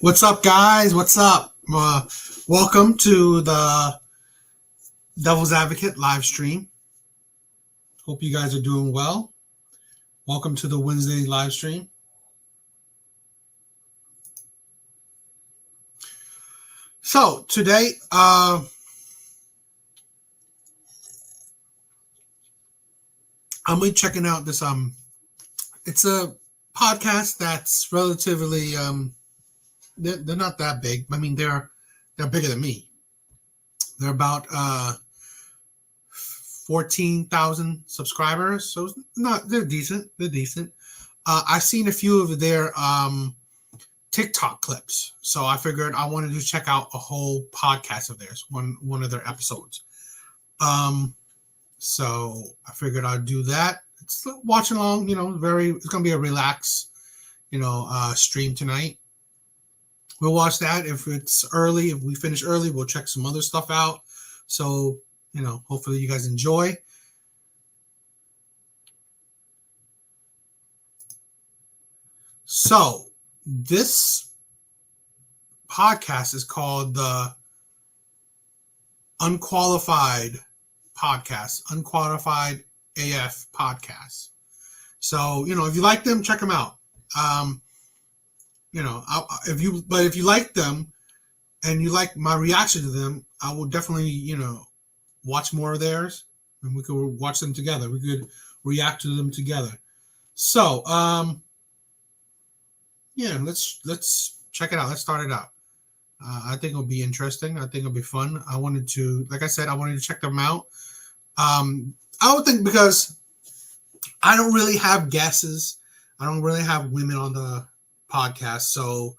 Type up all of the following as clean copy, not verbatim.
What's up, guys? What's up? Welcome to the Devil's Advocate live stream. Hope you guys are doing well. Welcome to the Wednesday live stream. So today, I'm gonna be checking out this. It's a podcast that's relatively they're not that big. I mean, they're bigger than me. They're about 14,000 subscribers, so they're decent. They're decent. I've seen a few of their TikTok clips, so I figured I wanted to check out a whole podcast of theirs, one of their episodes. So I figured I'd do that. It's watching along, it's gonna be a relaxed, stream tonight. We'll watch that. If it's early, if we finish early, we'll check some other stuff out. So, hopefully you guys enjoy. So, this podcast is called the Unqualified Podcast, Unqualified AF Podcast. So, if you like them, check them out. If you like them and you like my reaction to them, I will definitely, watch more of theirs, and we could watch them together. We could react to them together. So, let's check it out. Let's start it out. I think it'll be interesting. I think it'll be fun. I wanted to check them out. I would think because I don't really have guesses. I don't really have women on the podcast. So,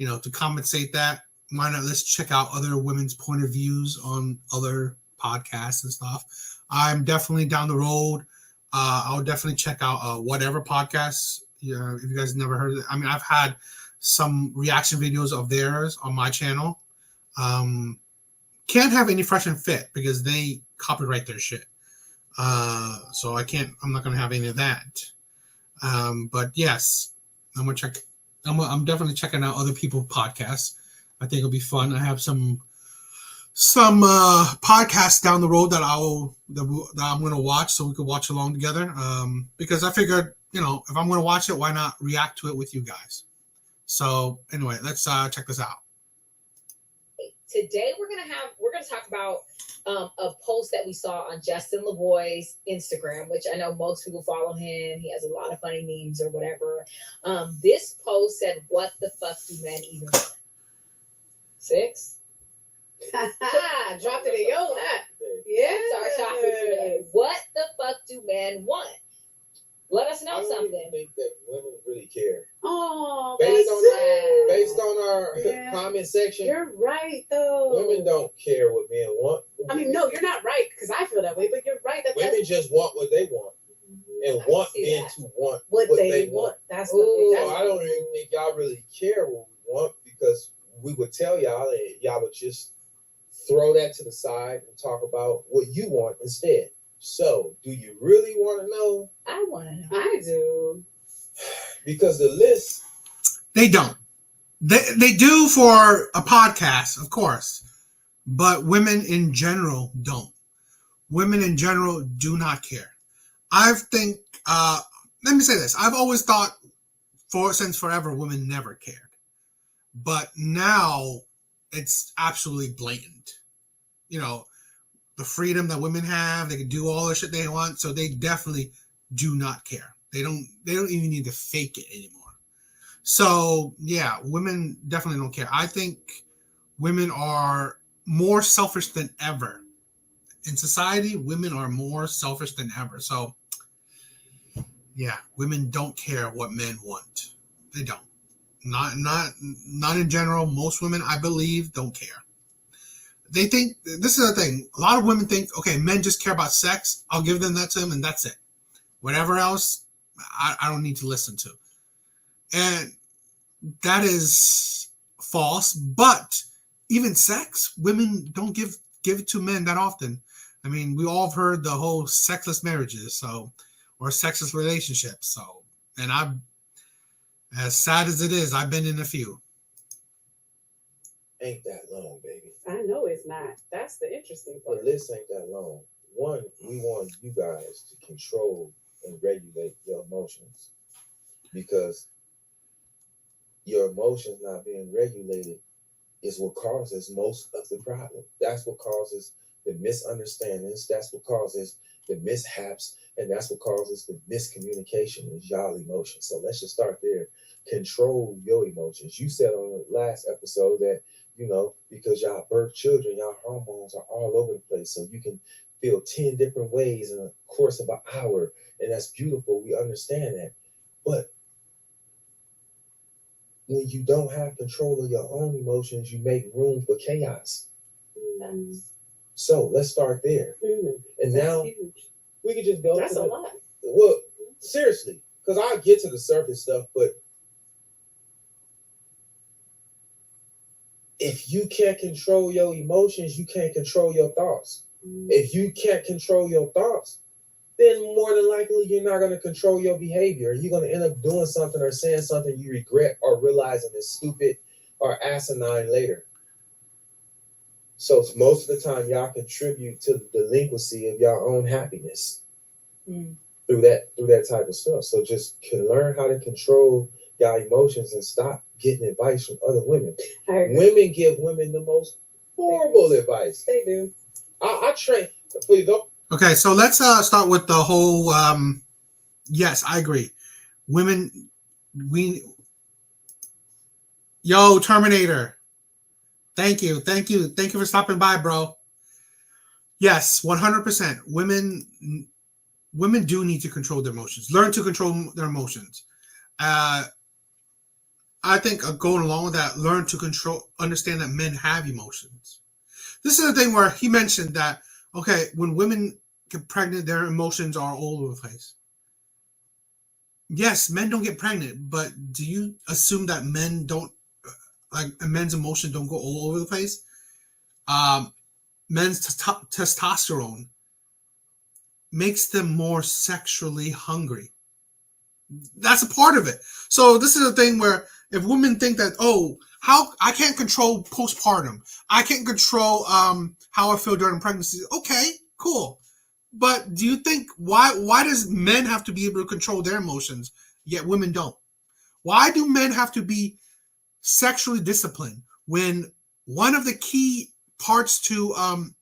to compensate that, why not let's check out other women's point of views on other podcasts and stuff. I'm definitely down the road. I'll definitely check out whatever podcasts. If you guys never heard of it. I mean, I've had some reaction videos of theirs on my channel. Can't have any Fresh and Fit because they copyright their shit. So I'm not going to have any of that. But yes, I'm definitely checking out other people's podcasts. I think it'll be fun. I have some podcasts down the road that I'm going to watch, so we could watch along together. Because I figured, if I'm going to watch it, why not react to it with you guys? So anyway, let's check this out. Today we're going to talk about a post that we saw on Justin LaVoy's Instagram, which I know most people follow him. He has a lot of funny memes or whatever. This post said, "What the fuck do men even want?" 6? Dropped it in your lap. Yeah. Start talking today. What the fuck do men want? Let us know something. I think that women really care. Oh, based on our comment section, you're right though. Women don't care what men want. I mean, no, you're not right because I feel that way, but you're right. Women just want what they want and want men to want what they want. That's the thing. So I don't even think y'all really care what we want because we would tell y'all and y'all would just throw that to the side and talk about what you want instead. So, do you really want to know? I want to know. I do. Because the list... They don't. They do for a podcast, of course. But women in general don't. Women in general do not care. Let me say this. I've always thought since forever, women never cared. But now, it's absolutely blatant. The freedom that women have, they can do all the shit they want, so they definitely do not care. They don't even need to fake it anymore. So yeah, women definitely don't care. I think women are more selfish than ever. In society, women are more selfish than ever. So yeah, women don't care what men want. They don't. Not in general. Most women, I believe, don't care. They think, this is the thing, a lot of women think, okay, men just care about sex. I'll give them that to them and that's it. Whatever else, I don't need to listen to. And that is false. But even sex, women don't give it to men that often. I mean, we all have heard the whole sexless marriages, or sexless relationships. So, and as sad as it is, I've been in a few. ain't that long, baby. I know it's not. That's the interesting The part. list ain't that long. One, we want you guys to control and regulate your emotions because your emotions not being regulated is what causes most of the problem. That's what causes the misunderstandings. That's what causes the mishaps. And that's what causes the miscommunication is y'all emotions. So let's just start there. Control your emotions. You said on the last episode that, because y'all birth children, y'all hormones are all over the place. So you can feel 10 different ways in a course of an hour. And that's beautiful. We understand that. But when you don't have control of your own emotions, you make room for chaos. Mm. So let's start there. And That's now huge. we can just go. That's a lot. Well, seriously, because I'll get to the surface stuff, but if you can't control your emotions, you can't control your thoughts. If you can't control your thoughts, then more than likely you're not going to control your behavior. You're going to end up doing something or saying something you regret or realizing is stupid or asinine later. So most of the time, y'all contribute to the delinquency of your own happiness through that type of stuff. So just can learn how to control y'all emotions and stop getting advice from other women. Women give women the most horrible advice. They do. I train. Please don't. Okay, so let's start with the whole. Yes, I agree. Women, yo, Terminator. Thank you for stopping by, bro. Yes, 100%. Women do need to control their emotions. Learn to control their emotions. I think going along with that, understand that men have emotions. This is the thing where he mentioned that, okay, when women get pregnant, their emotions are all over the place. Yes, men don't get pregnant, but do you assume that men's emotions don't go all over the place? Men's testosterone makes them more sexually hungry. That's a part of it. So this is a thing where if women think that, how I can't control postpartum, I can't control how I feel during pregnancy. Okay, cool. But do you think why does men have to be able to control their emotions, yet women don't? Why do men have to be sexually disciplined when one of the key parts to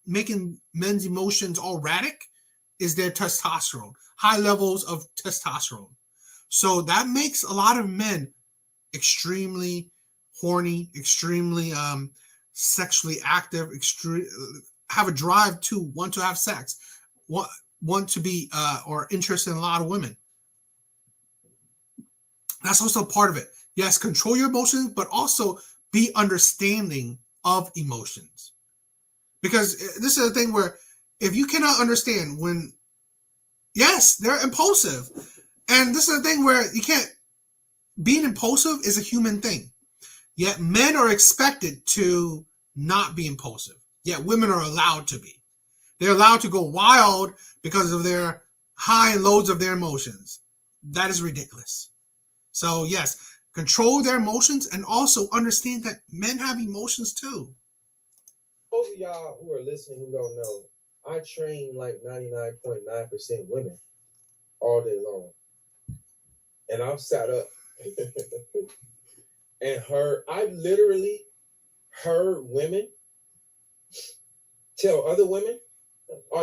making men's emotions all erratic is their testosterone, high levels of testosterone. So that makes a lot of men extremely horny, extremely sexually active, have a drive to want to have sex, want to be or interested in a lot of women. That's also part of it. Yes, control your emotions, but also be understanding of emotions. Because this is a thing where if you cannot understand when, yes, they're impulsive. And this is a thing where you can't, being impulsive is a human thing. Yet men are expected to not be impulsive. Yet women are allowed to be. They're allowed to go wild because of their high and lows of their emotions. That is ridiculous. So yes, control their emotions and also understand that men have emotions too. Most of y'all who are listening who don't know, I train like 99.9% women all day long. And I'm sat up and I literally heard women tell other women,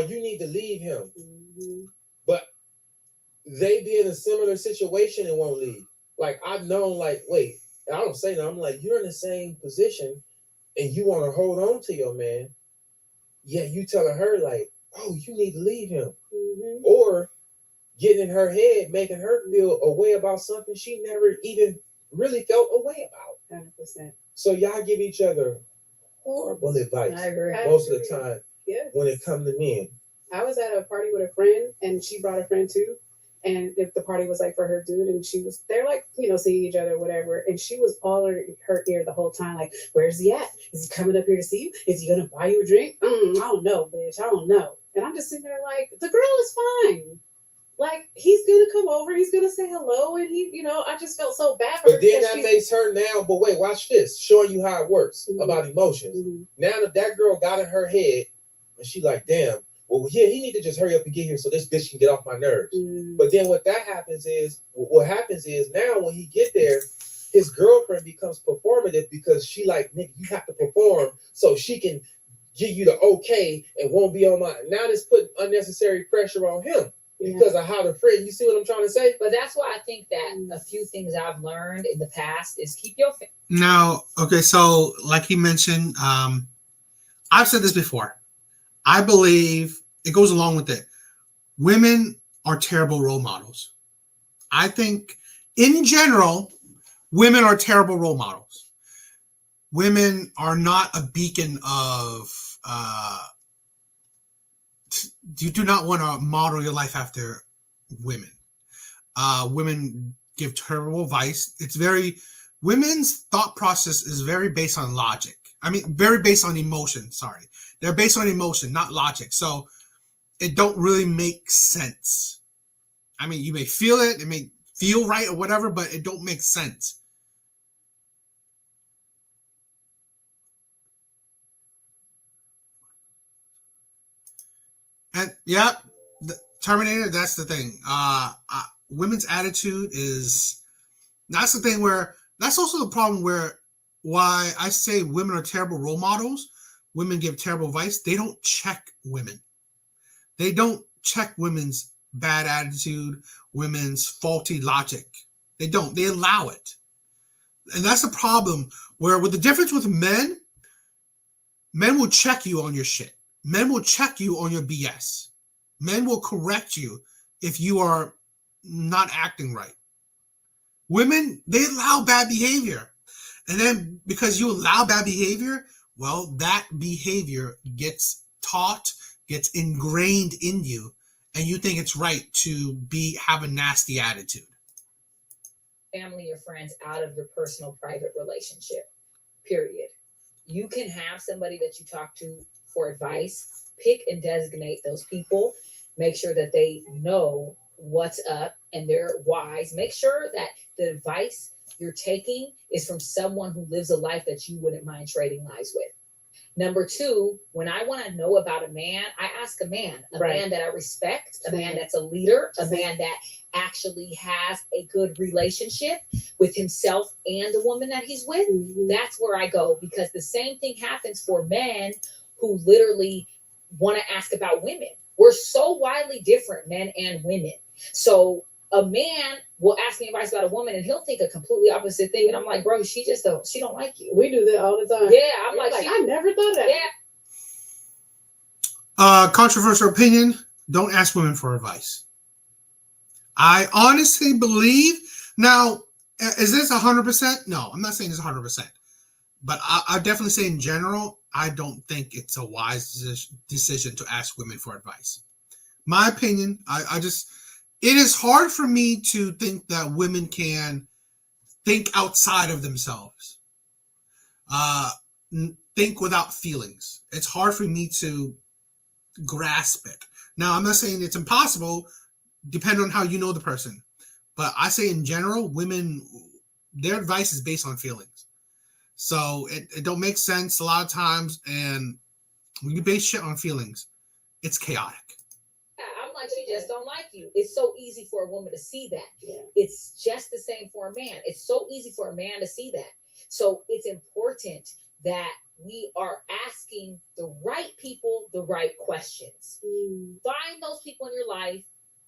you need to leave him. Mm-hmm. But they be in a similar situation and won't leave. Like I've known, wait, I don't say that. I'm like, you're in the same position and you want to hold on to your man. Yeah, you telling her you need to leave him. Mm-hmm. Or getting in her head, making her feel a way about something she never even really felt a way about. 100%. So y'all give each other horrible advice. I agree. Most of the time, when it comes to men. I was at a party with a friend, and she brought a friend too. And if the party was for her dude, and they're seeing each other, whatever. And she was all in her ear the whole time, like, where's he at? Is he coming up here to see you? Is he gonna buy you a drink? I don't know, bitch. I don't know. And I'm just sitting there like, the girl is fine. like he's gonna come over, he's gonna say hello, and he, I just felt so bad for her. But then because that she's- makes her now. But wait, watch this. Showing you how it works Mhm. about emotions. Mhm. Now that girl got in her head, and she like, damn. Well, yeah, he need to just hurry up and get here so this bitch can get off my nerves. Mhm. But then what happens is now when he get there, his girlfriend becomes performative because she like, nigga, you have to perform so she can give you the okay and won't be on my. Now this put unnecessary pressure on him because of how the friend. You see what I'm trying to say? But that's why I think that a few things I've learned in the past is keep your Now, okay, so like he mentioned, I've said this before. I believe it goes along with it. Women are terrible role models. I think, in general, women are terrible role models. Women are not a beacon of. You do not want to model your life after women. Women give terrible advice. Women's thought process is very based on logic. I mean, very based on emotion. Sorry, they're based on emotion, not logic. So it don't really make sense. I mean, you may feel it may feel right or whatever, but it don't make sense. And yeah, Terminator. That's the thing. Women's attitude is. That's the thing where. That's also the problem where. Why I say women are terrible role models. Women give terrible advice. They don't check women. They don't check women's bad attitude, women's faulty logic. They don't. They allow it. And that's the problem where with the difference with men will check you on your shit. Men will check you on your BS. Men will correct you if you are not acting right. Women, they allow bad behavior. And then because you allow bad behavior, well, that behavior gets taught, gets ingrained in you, and you think it's right to have a nasty attitude. family or friends out of your personal private relationship, period. You can have somebody that you talk to for advice. Pick and designate those people. Make sure that they know what's up and they're wise. Make sure that the advice you're taking is from someone who lives a life that you wouldn't mind trading lives with. Number two, when I want to know about a man, I ask a man that I respect, a man that's a leader, a man that actually has a good relationship with himself and the woman that he's with. Mhm. That's where I go, because the same thing happens for men who literally want to ask about women. We're so widely different, men and women. So a man will ask me advice about a woman and he'll think a completely opposite thing. And I'm like, bro, she don't like you. We do that all the time. Yeah, I'm like, I never thought of that. Yeah. Controversial opinion, don't ask women for advice. I honestly believe, now, is this 100%? No, I'm not saying it's 100%. But I definitely say in general, I don't think it's a wise decision to ask women for advice. My opinion, it is hard for me to think that women can think outside of themselves. Think without feelings. It's hard for me to grasp it. Now, I'm not saying it's impossible, depending on how you know the person. But I say in general, women, their advice is based on feelings. So it don't make sense a lot of times. And when you base shit on feelings, it's chaotic. I'm like, she just don't like you. It's so easy for a woman to see that. Yeah. It's just the same for a man. It's so easy for a man to see that. So it's important that we are asking the right people the right questions. Find those people in your life,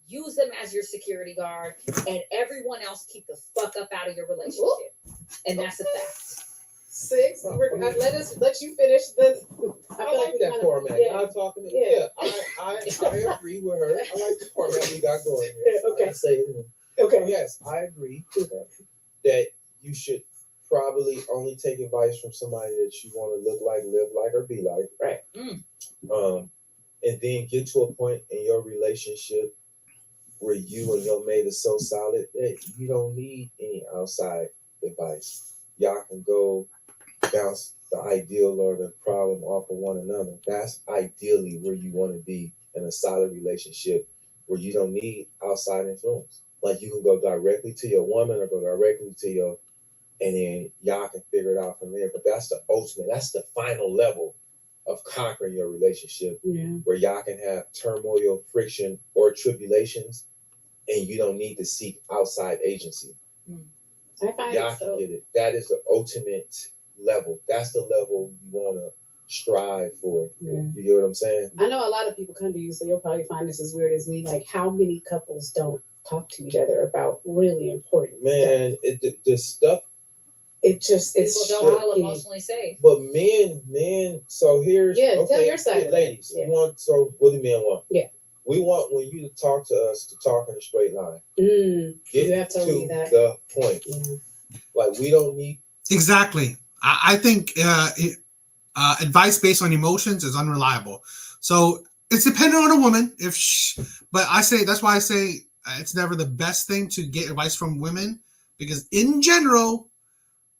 use them as your security guard, and everyone else keep the fuck up out of your relationship. And that's a fact. 6. Let you finish this. I like that format. Yeah. Y'all talking. Yeah. I agree with her. I like the format we got going here. Okay. I say it. Okay. Yes, I agree that you should probably only take advice from somebody that you want to look like, live like, or be like. Right. And then get to a point in your relationship where you and your mate is so solid that you don't need any outside advice. Y'all can go bounce the ideal or the problem off of one another. That's ideally where you want to be in a solid relationship where you don't need outside influence. Like you can go directly to your woman or go directly to your, and then y'all can figure it out from there. But that's the ultimate, that's the final level of conquering your relationship, where y'all can have turmoil, friction, or tribulations, and you don't need to seek outside agency. I find Y'all can get it. That is the ultimate level. That's the level you want to strive for. You get what I'm saying? I know a lot of people come to you, so you'll probably find this as weird as me. Like, how many couples don't talk to each other about really important Man, the stuff. It's People don't feel emotionally safe. But men. So here's tell your side, ladies. Yeah. So what do men want? Yeah. We want when you talk to us to talk in a straight line. Get You have told me that. the point. Like we don't need. Exactly. I think advice based on emotions is unreliable. So it's dependent on a woman. But I say that's why I say it's never the best thing to get advice from women, because in general,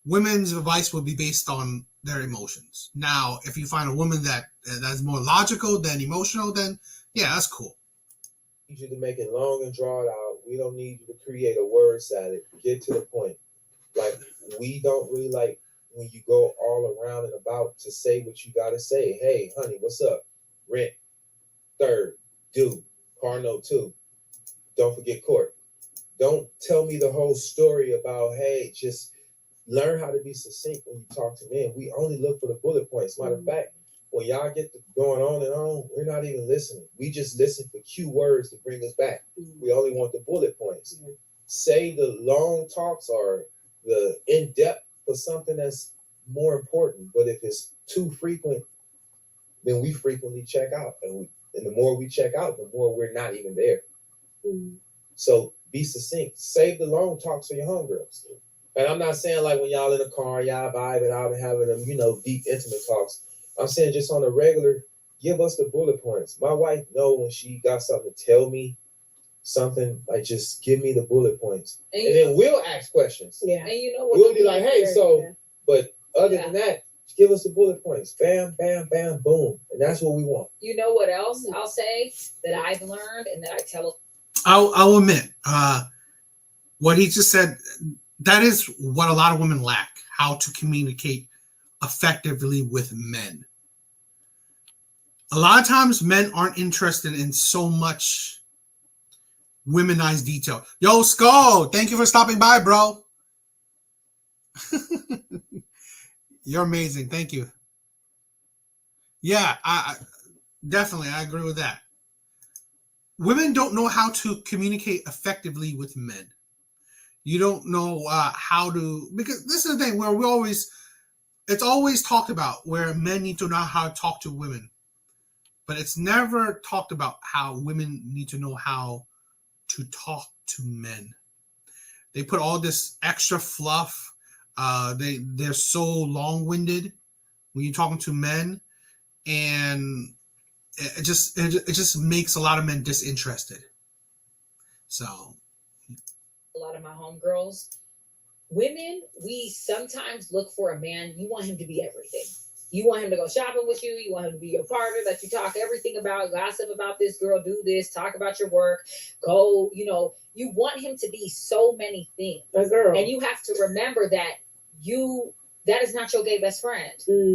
women's advice will be based on their emotions. Now, if you find a woman that's more logical than emotional, then yeah, that's cool. Need you to make it long and draw it out. We don't need you to create a word salad. Get to the point. Like we don't really like when you go all around and about to say what you gotta say. Hey, honey, what's up? Rent, third, due, car note 2. Don't forget court. Don't tell me the whole story about, hey, just learn how to be succinct when you talk to men. We only look for the bullet points. Matter of fact, when y'all get going on and on, we're not even listening. We just listen for cue words to bring us back. We only want the bullet points. Say the long talks or the in-depth for something that's more important. But if it's too frequent, then we frequently check out. And the more we check out, the more we're not even there. So be succinct. Save the long talks for your homegirls. And I'm not saying like when y'all in the car, y'all vibing out and having them, deep, intimate talks. I'm saying just on a regular, give us the bullet points. My wife know when she got something to tell me, something like just give me the bullet points. And then we'll ask questions. And you know what? We'll be like, hey, but other than that, give us the bullet points. Bam, bam, bam, boom. And that's what we want. You know what else I'll say that I've learned and that I tell. I'll admit, what he just said, that is what a lot of women lack, how to communicate effectively with men. A lot of times men aren't interested in so much womenized detail. Yo, Skull, thank you for stopping by, bro. You're amazing. Thank you. Yeah, I definitely, I agree with that. Women don't know how to communicate effectively with men. You don't know how to, because this is the thing where it's always talked about where men need to know how to talk to women, but it's never talked about how women need to know how to talk to men. They put all this extra fluff. They're so long-winded when you're talking to men, and it just makes a lot of men disinterested. So a lot of my homegirls, women, we sometimes look for a man. You want him to be everything. You want him to go shopping with you. You want him to be your partner that you talk everything about, gossip about this girl, do this, talk about your work, go, you want him to be so many things. A girl. And you have to remember that that is not your gay best friend.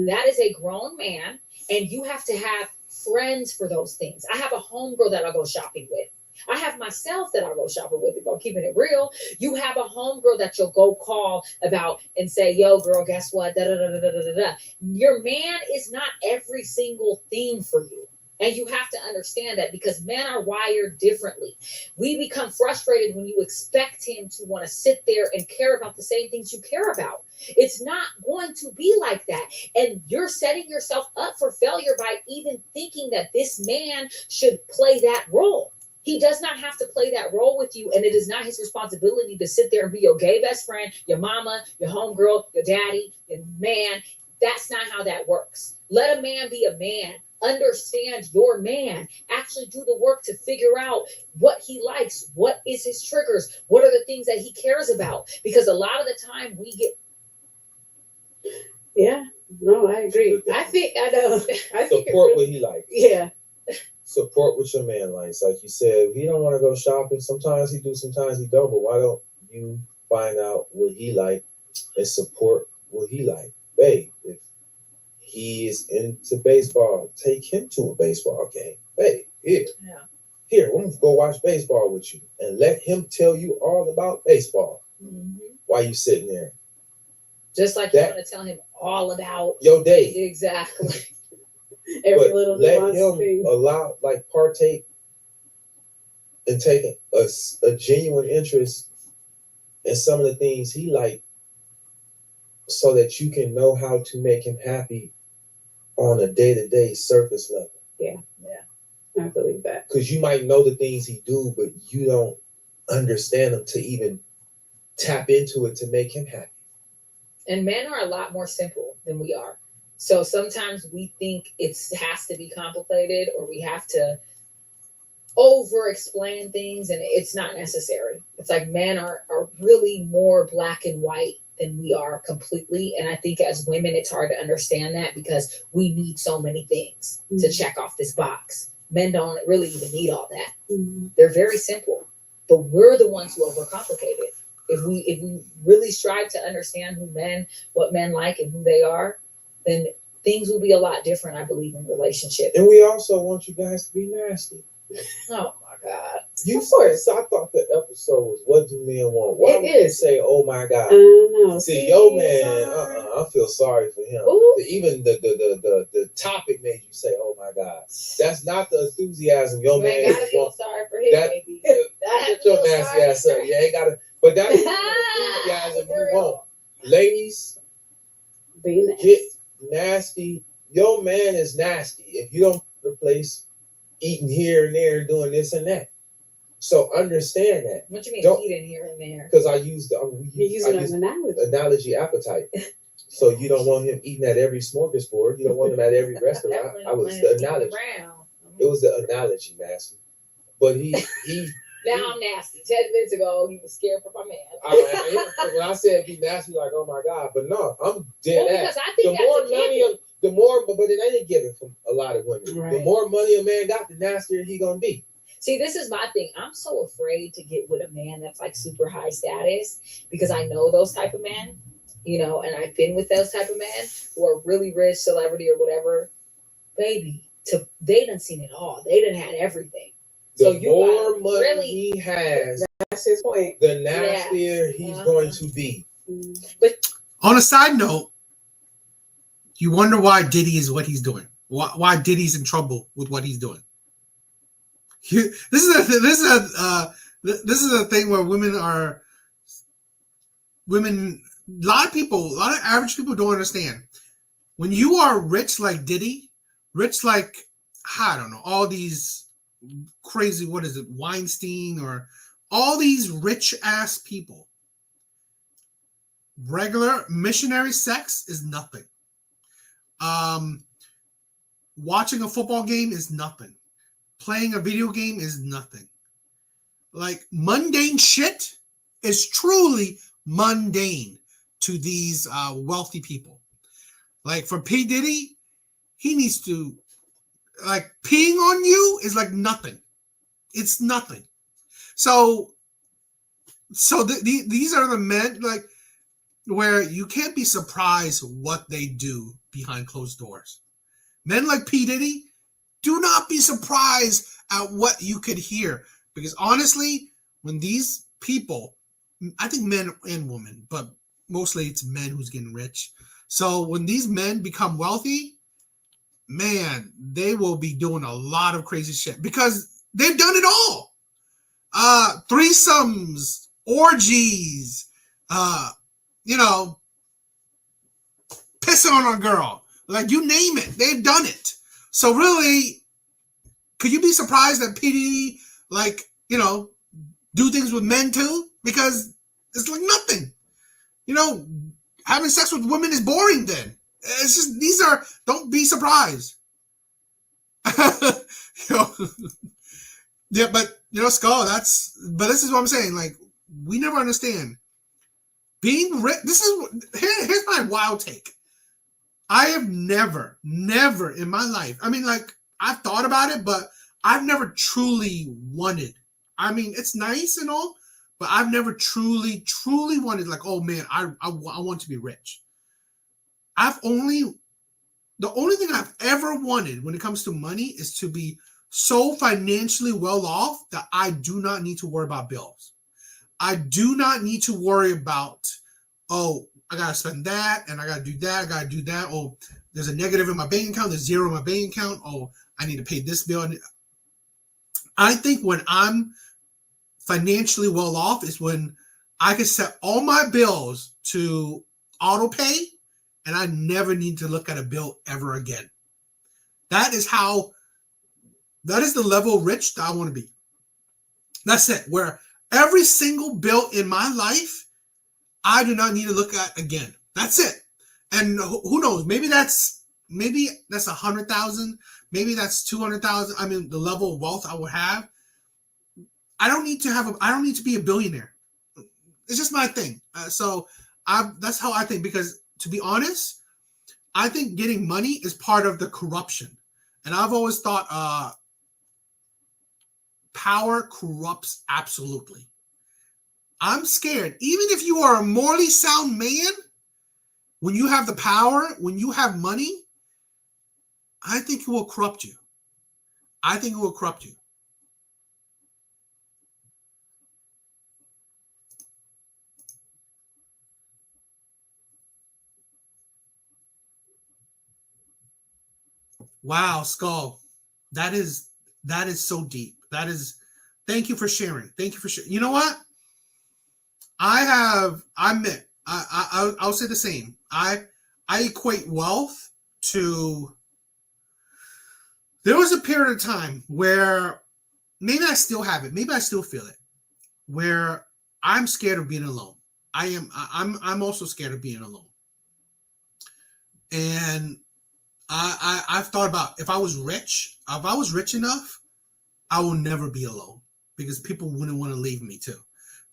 That is a grown man, and you have to have friends for those things. I have a homegirl that I'll go shopping with. I have myself that I'll go shopping with, if I'm keeping it real. You have a homegirl that you'll go call about and say, yo, girl, guess what? Da, da, da, da, da, da, da. Your man is not every single thing for you. And you have to understand that, because men are wired differently. We become frustrated when you expect him to want to sit there and care about the same things you care about. It's not going to be like that. And you're setting yourself up for failure by even thinking that this man should play that role. He does not have to play that role with you, and it is not his responsibility to sit there and be your gay best friend, your mama, your homegirl, your daddy, your man. That's not how that works. Let a man be a man. Understand your man. Actually do the work to figure out what he likes, what is his triggers, what are the things that he cares about. Because a lot of the time we get... Yeah, no, I agree. I know. Support what he likes. Yeah. support what your man likes. Like you said, he don't want to go shopping. Sometimes he do, sometimes he don't. But why don't you find out what he like and support what he like? Babe, if he is into baseball, take him to a baseball game. Hey, here, we're gonna go watch baseball with you, and let him tell you all about baseball while you sitting there. Just like you want to tell him all about your day. Exactly. Every But little let nuance him thing. partake and take a genuine interest in some of the things he like, so that you can know how to make him happy on a day-to-day surface level. Yeah. I believe that. Because you might know the things he do, but you don't understand them to even tap into it to make him happy. And men are a lot more simple than we are. So sometimes we think it has to be complicated, or we have to over explain things, and it's not necessary. It's like men are really more black and white than we are completely. And I think as women, it's hard to understand that, because we need so many things to check off this box. Men don't really even need all that. They're very simple, but we're the ones who overcomplicate it. If we really strive to understand what men like and who they are, then things will be a lot different, I believe, in relationships. And we also want you guys to be nasty. Oh my God. You said, I thought the episode was "What Do Men Want?" Why would you say, "Oh my God"? I don't know. See, yo, man, I feel sorry for him. Ooh. Even the topic made you say, "Oh my God." That's not the enthusiasm your man gotta feel wants. sorry for him, baby. Get your nasty ass up. You ain't gotta. But that's the enthusiasm you want. Ladies, Be nice. get nasty. Your man is nasty if you don't replace eating here and there, doing this and that. So understand that. What you mean eating here and there? Because I use You're using an analogy. Analogy appetite. So you don't want him eating at every smorgasbord. You don't want him at every restaurant. I was the analogy. It was the analogy, nasty. But he now I'm nasty. 10 minutes ago, he was scared for my man. When I said be nasty, like, oh my God. But no, I'm dead ass. Because I think The more money, the more, but it ain't given from a lot of women. Right. The more money a man got, the nastier he gonna be. See, this is my thing. I'm so afraid to get with a man that's like super high status, because I know those type of men, and I've been with those type of men who are really rich, celebrity or whatever. Baby, they done seen it all. They done had everything. So The more money he has, that's his point. the nastier he's going to be. But on a side note, you wonder why Diddy is what he's doing. Why Diddy's in trouble with what he's doing. This is a thing where a lot of average people don't understand. When you are rich like Diddy, rich like, I don't know, all these crazy, what is it, Weinstein, or all these rich ass people, regular missionary sex is nothing. Watching a football game is nothing. Playing a video game is nothing. Like, mundane shit is truly mundane to these wealthy people. Like, for P. Diddy, he needs to, like, peeing on you is like nothing. It's nothing. So these are the men, like, where you can't be surprised what they do behind closed doors. Men like P. Diddy, do not be surprised at what you could hear. Because honestly, when these people, I think men and women, but mostly it's men who's getting rich. So when these men become wealthy, man, they will be doing a lot of crazy shit because they've done it all. Threesomes, orgies, pissing on a girl. Like, you name it, they've done it. So really, could you be surprised that PD, do things with men too? Because it's like nothing. Having sex with women is boring then. It's just, don't be surprised. Yeah, but, Skull, but this is what I'm saying. Like, we never understand. Being rich, here's my wild take. I have never in my life, I mean, like, I've thought about it, but I've never truly wanted. I mean, it's nice and all, but I've never truly wanted like, oh man, I want to be rich. The only thing I've ever wanted when it comes to money is to be so financially well off that I do not need to worry about bills. I do not need to worry about, oh, I got to spend that and I got to do that. I got to do that. Oh, there's a negative in my bank account. There's zero in my bank account. Oh, I need to pay this bill. I think when I'm financially well off is when I can set all my bills to auto pay and I never need to look at a bill ever again. That is the level of rich that I want to be. That's it. Where every single bill in my life, I do not need to look at again. That's it. And who knows? Maybe that's 100,000. Maybe that's 200,000. I mean, the level of wealth I would have. I don't need to be a billionaire. It's just my thing. That's how I think, because to be honest, I think getting money is part of the corruption. And I've always thought power corrupts absolutely. I'm scared. Even if you are a morally sound man, when you have the power, when you have money, I think it will corrupt you. Wow, Skull. That is so deep. Thank you for sharing. You know what? I'll say the same. I equate wealth to, there was a period of time where maybe I still have it, maybe I still feel it, where I'm scared of being alone. I'm also scared of being alone. And I've thought about, if I was rich enough, I will never be alone, because people wouldn't want to leave me too.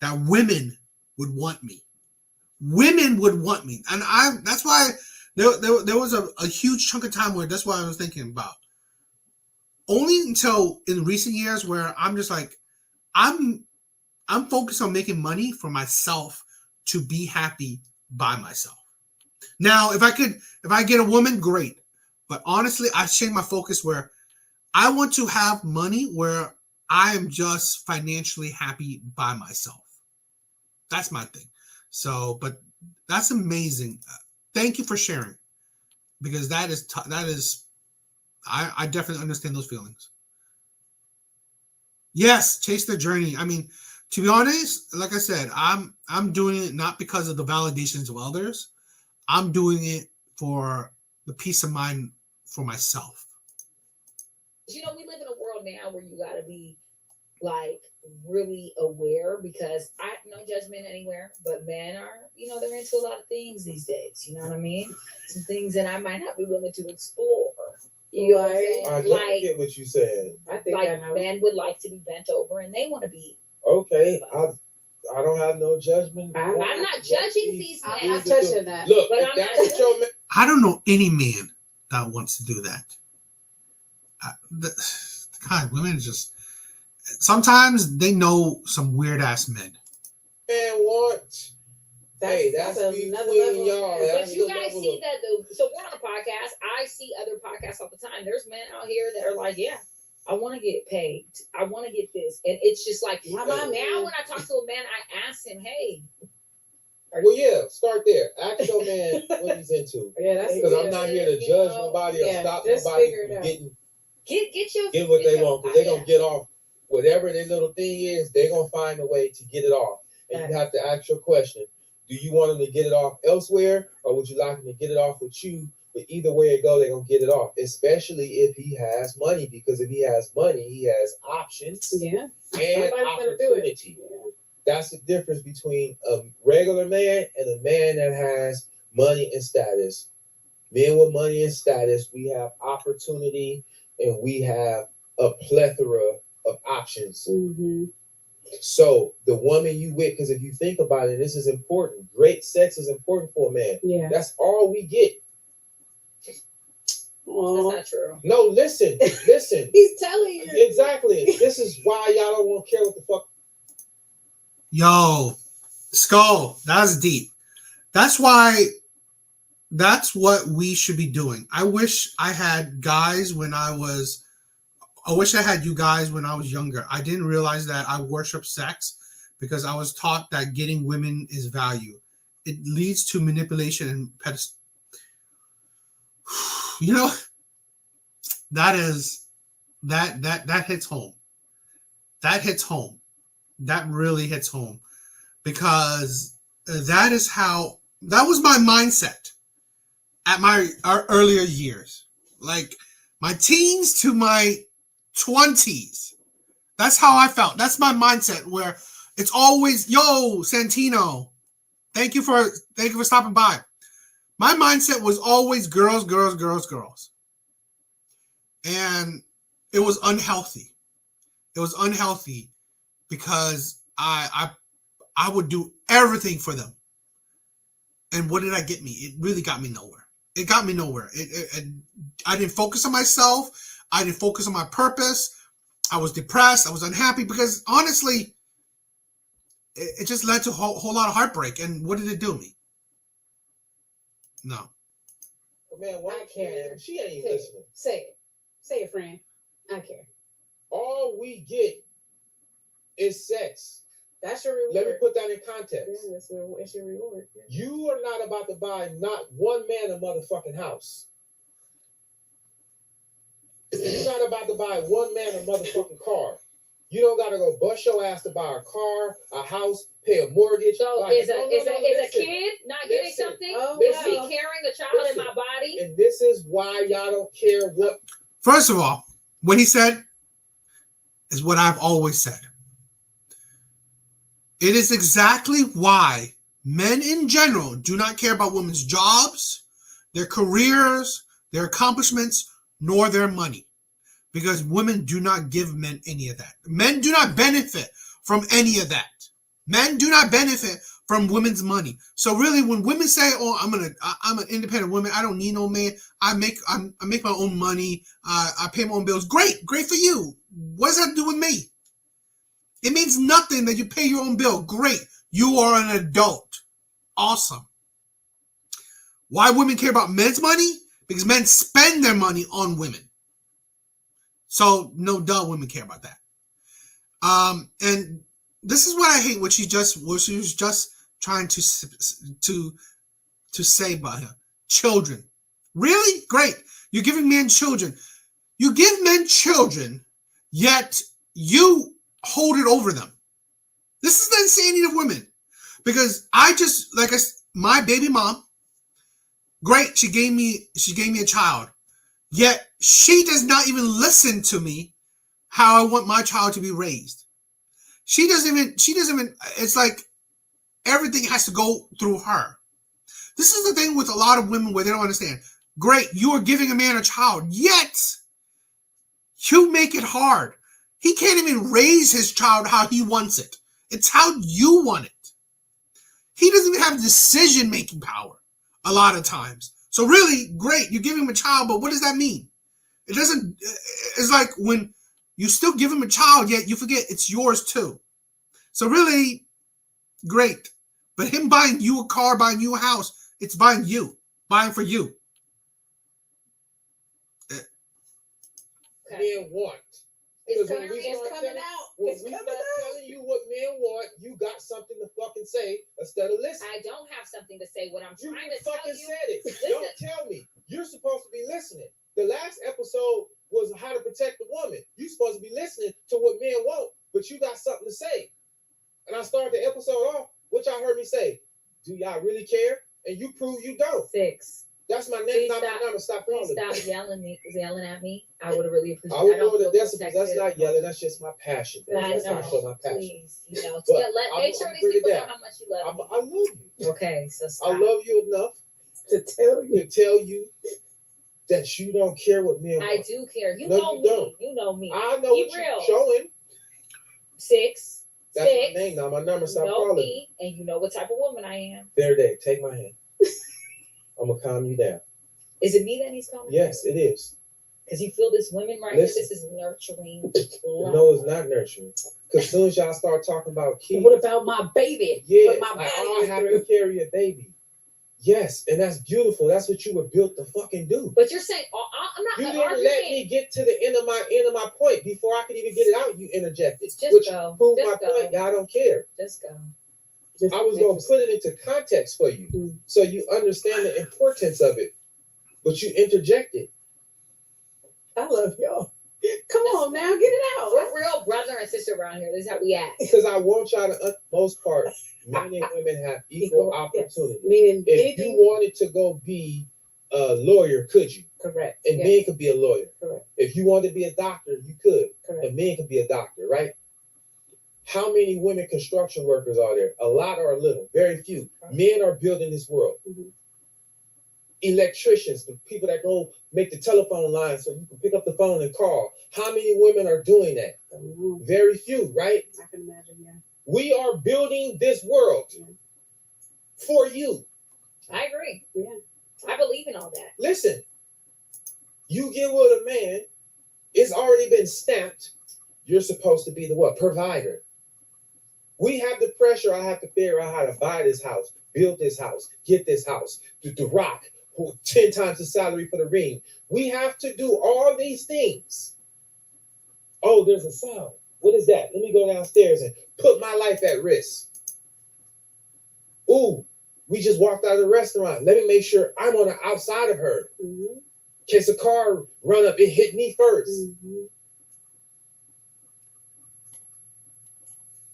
That women would want me. And that's why there was a huge chunk of time where that's what I was thinking about. Only until in recent years where I'm just like, I'm focused on making money for myself to be happy by myself. Now, if I get a woman, great. But honestly, I've changed my focus where I want to have money where I am just financially happy by myself. That's my thing. So, but that's amazing. Thank you for sharing, because I definitely understand those feelings. Yes, chase the journey. I mean, to be honest, like I said, I'm doing it not because of the validations of others. I'm doing it for the peace of mind for myself. We live in a world now where you got to be like really aware, because no judgment anywhere, but men are, they're into a lot of things these days. You know what I mean? Some things that I might not be willing to explore. You know what I'm saying? I get what you said. I think like men would like to be bent over and they want to be. Okay, I don't have no judgment. I'm not judging these men. I'm not touching that. Look, but if that's what your man. I don't know any man that wants to do that. God, women just, sometimes they know some weird ass men. Man, what? Hey, that's another between level. y'all. But you guys see that so we're on a podcast. I see other podcasts all the time. There's men out here that are like, yeah, I want to get paid. I want to get this. And it's just like, now when I talk to a man, I ask him, hey. Well, yeah, start there. Ask your man what he's into. Yeah, that's because I'm not here to judge nobody or stop nobody from getting what they want. Because they're going to get off whatever their little thing is. They're going to find a way to get it off. And you have to ask your question. Do you want them to get it off elsewhere, or would you like them to get it off with you? But either way it go, they're going to get it off, especially if he has money. Because if he has money, he has options and opportunity. Yeah. That's the difference between a regular man and a man that has money and status. Men with money and status, we have opportunity and we have a plethora of options. Mm-hmm. So the woman you with, because if you think about it, this is important. Great sex is important for a man. Yeah. That's all we get. Oh, not true. No, listen. he's telling you. Exactly. This is why y'all don't want to care what the fuck. Yo, Skull, that's deep. That's why. That's what we should be doing. I wish I had guys when I was. I wish I had you guys when I was younger. I didn't realize that I worship sex because I was taught that getting women is value. It leads to manipulation and pedestal. You know, that hits home. That hits home. That really hits home because that was my mindset at my earlier years, like my teens to my 20s. That's how I felt. That's my mindset where it's always, yo, Santino, thank you for stopping by. My mindset was always girls. And it was unhealthy. It was unhealthy because I would do everything for them. And what did I get me? It really got me nowhere. It got me nowhere. I didn't focus on myself. I didn't focus on my purpose. I was depressed. I was unhappy because honestly, it just led to a whole lot of heartbreak. And what did it do me? No. Man, why I care. She ain't Say listening. it. Say it. Say it, friend. I care. All we get is sex. That's your reward. Let me put that in context. Yeah, that's your reward. Yeah. You are not about to buy not one man a motherfucking house. You're not about to buy one man a motherfucking car. You don't gotta go bust your ass to buy a car, a house, pay a mortgage. So Like, is a kid not getting Listen. something? Oh, Is wow. me carrying a child in my body? And this is why y'all don't care what. First of all, what he said is what I've always said. It is exactly why men in general do not care about women's jobs, their careers, their accomplishments, nor their money. Because women do not give men any of that. Men do not benefit from any of that. Men do not benefit from women's money. So really, when women say, "Oh, I'm an independent woman. I don't need no man. I make my own money. I pay my own bills." Great for you. What does that do with me? It means nothing that you pay your own bill. Great. You are an adult. Awesome. Why women care about men's money? Because men spend their money on women. So no duh, women care about that. And this is what I hate. What she was just trying to say about him. Children, really great. You're giving men children. You give men children, yet you hold it over them. This is the insanity of women. Because my baby mom, great. She gave me a child. Yet she does not even listen to me how I want my child to be raised. She doesn't even, it's like everything has to go through her. This is the thing with a lot of women where they don't understand. Great, you are giving a man a child, yet you make it hard. He can't even raise his child how he wants it. It's how you want it. He doesn't even have decision-making power a lot of times. So really, great, you give him a child, but what does that mean? It's like when you still give him a child, yet you forget it's yours too. So really, great. But him buying you a car, buying you a house, it's buying for you. Men want. It's Because when coming, we it's start coming telling- out. When It's we coming start out. telling you what men want, you got something to fucking say instead of listening. I don't have something to say. What I'm You trying to tell fucking you. said it. Listen. Don't tell me. You're supposed to be listening. The last episode was how to protect the woman. You're supposed to be listening to what men want, but you got something to say. And I started the episode off, which y'all heard me say, do y'all really care? And you prove you don't. 6. That's my Please next stop. number. Stop Please calling me. stop yelling at me. I would have really appreciated. I would don't know that feel that's protected. not yelling. That's just my passion. I That's how I show know. my passion. Please, But make sure I'm these bring it people know down. how much you love I love you. me. Okay, so I stop. love you enough To tell you that you don't care what men I want. do care. You No, know you me. don't. You know me. I know Be what real. you're showing. 6. That's 6. my name now. My number. You Stop know calling me. me, and you know what type of woman I am. There, take my hand. I'm gonna calm you down. Is it me that needs calling? Yes, it is. Because you feel this women right Listen. here. This is nurturing. No, it's not nurturing. Because as soon as y'all start talking about kids, What about my baby? yeah, What my like, body I went have through? to carry a baby. Yes, and that's beautiful. That's what you were built to fucking do. But you're saying I'm not. You Are didn't you let saying- me get to the end of my point before I could even get it out. You interjected, Just which go. proved Just my go. point. Y'all don't care. Just go. I was going to put it into context for you, Mm. so you understand the importance of it. But you interjected. I love y'all. Come on now, get it out. We're real brother and sister around here. This is how we act. Because I want y'all to, most part, men and women have equal opportunity. Yes. Meaning If anything. you wanted to go be a lawyer, could you? Correct. And Yes. men could be a lawyer. Correct. If you wanted to be a doctor, you could. Correct. And men could be a doctor, right? How many women construction workers are there? A lot or a little? Very few. Men are building this world. Mhm. Electricians, the people that go make the telephone line so you can pick up the phone and call. How many women are doing that? Very few, right? I can imagine, yeah. We are building this world Yeah. for you. I agree. Yeah. I believe in all that. Listen, you get with a man, it's already been stamped. You're supposed to be the what? Provider. We have the pressure. I have to figure out how to buy this house, build this house, get this house, the rock, 10 times the salary for the ring. We have to do all these things. Oh, there's a sound. What is that? Let me go downstairs and put my life at risk. Ooh, we just walked out of the restaurant. Let me make sure I'm on the outside of her. Mm-hmm. In case a car run up, it hit me first. Mm-hmm.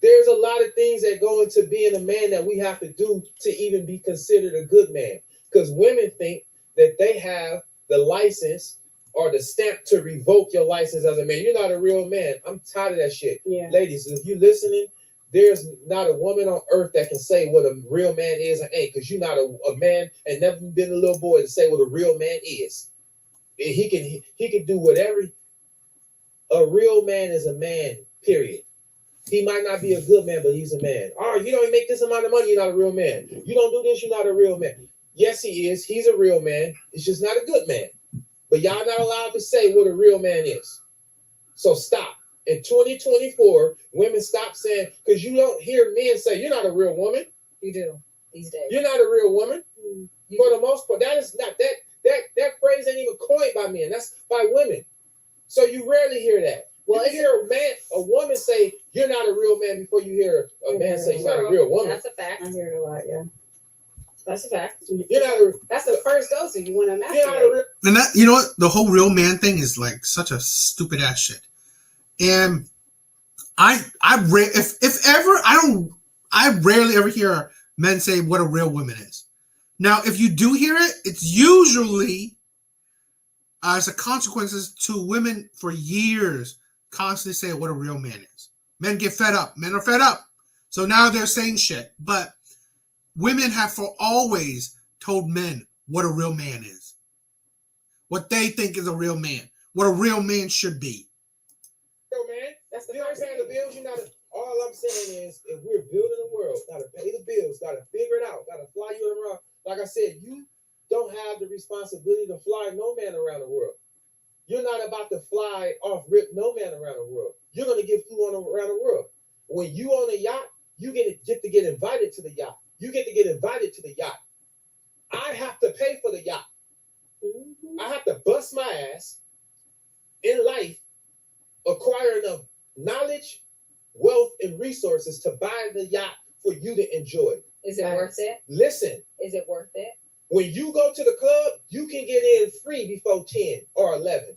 There's a lot of things that go into being a man that we have to do to even be considered a good man. Because women think that they have the license or the stamp to revoke your license as a man. You're not a real man. I'm tired of that shit. Yeah. Ladies, if you're listening, there's not a woman on earth that can say what a real man is and ain't, because you're not a man and never been a little boy to say what a real man is. He can do whatever. A real man is a man, period. He might not be a good man, but he's a man. All right, you don't make this amount of money, you're not a real man. You don't do this, you're not a real man. Yes, he is. He's a real man. It's just not a good man. But y'all not allowed to say what a real man is. So stop. In 2024, women stop saying, because you don't hear men say, you're not a real woman. You do these days. You're not a real woman. You For the most part, that is not that phrase ain't even coined by men. That's by women. So you rarely hear that. Well, You hear a woman say you're not a real man before you hear a man say you're not a real woman. That's a fact. I hear it a lot, yeah. That's a fact. You're not a That's the first go-to. You want to you're not a masturbate. real. And that, you know what, the whole real man thing is like such a stupid ass shit. And if ever I rarely ever hear men say what a real woman is. Now, if you do hear it, it's usually as a consequences to women for years constantly say what a real man is. Men get fed up. Men are fed up. So now they're saying shit. But women have for always told men what a real man is. What they think is a real man. What a real man should be. Real man. That's the You don't first pay the thing. bills. You're not. All I'm saying is, if we're building a world, gotta pay the bills, gotta figure it out, gotta fly you around. Like I said, you don't have the responsibility to fly no man around the world. You're not about to fly off rip no man around the world. You're gonna get flew on around the world. When you on a yacht, you get to get invited to the yacht. You get to get invited to the yacht. I have to pay for the yacht. Mm-hmm. I have to bust my ass in life, acquire enough knowledge, wealth, and resources to buy the yacht for you to enjoy. Is it worth it? Listen, Is it worth it? when you go to the club, you can get in free before 10 or 11.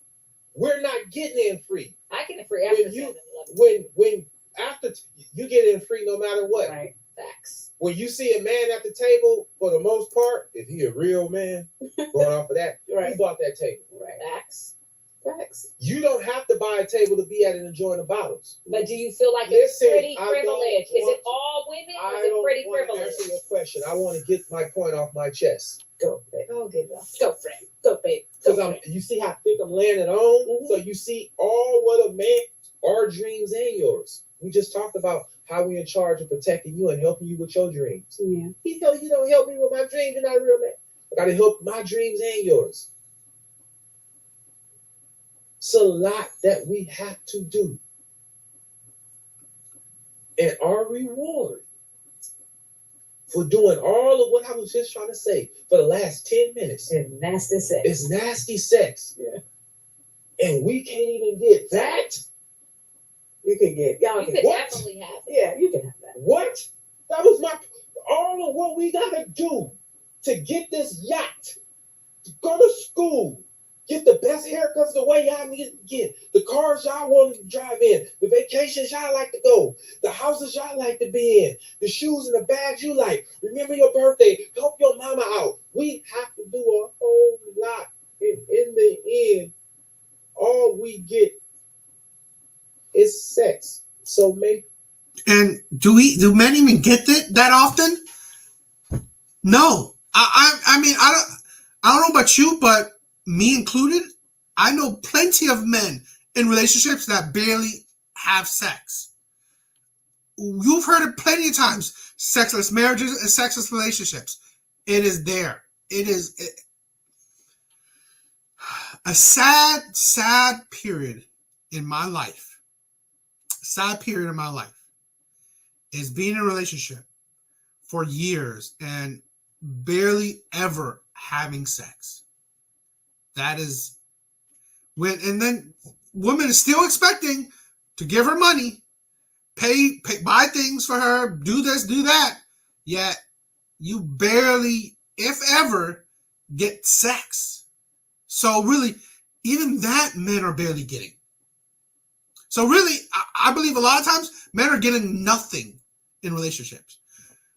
We're not getting in free. I get it free after When 7 you- 11. When after you get in free no matter what. Right. Facts. When you see a man at the table, for the most part, if he a real man, going off of that, he Right. bought that table. Right. Facts. Facts. You don't have to buy a table to be at and enjoying the bottles. But do you feel like it's Listen, pretty I privilege? don't Is it want- all women or I is it don't pretty want to privilege? answer your question. I want to get my point off my chest. Go, babe. Go get it. Go, friend. Go, babe. Go, Because friend. you see how thick I'm landing on? Mhm. So you see all what a man, our dreams and yours. We just talked about how we in charge of protecting you and helping you with your dreams. Yeah. You know, you don't help me with my dreams, you're not a real man. I gotta help my dreams and yours. It's a lot that we have to do. And our reward for doing all of what I was just trying to say for the last 10 minutes And nasty sex. is nasty sex. Yeah. And we can't even get that? You could get y'all. You Can, could What? definitely have it. yeah, you can have that. What? That was all of what we gotta do to get this yacht, to go to school, get the best haircuts the way y'all need to get, the cars y'all want to drive in, the vacations y'all like to go, the houses y'all like to be in, the shoes and the bags you like. Remember your birthday, help your mama out. We have to do a whole lot. And in the end, all we get is sex. So make And do men even get that often? No. I mean, I don't know about you, but me included, I know plenty of men in relationships that barely have sex. You've heard it plenty of times. Sexless marriages and sexless relationships. It is there. It is a sad period in my life. Sad period in my life is being in a relationship for years and barely ever having sex. That is when, and then woman is still expecting to give her money, pay, buy things for her, do this, do that. Yet you barely, if ever, get sex. So really, even that men are barely getting. So really, I believe a lot of times men are getting nothing in relationships.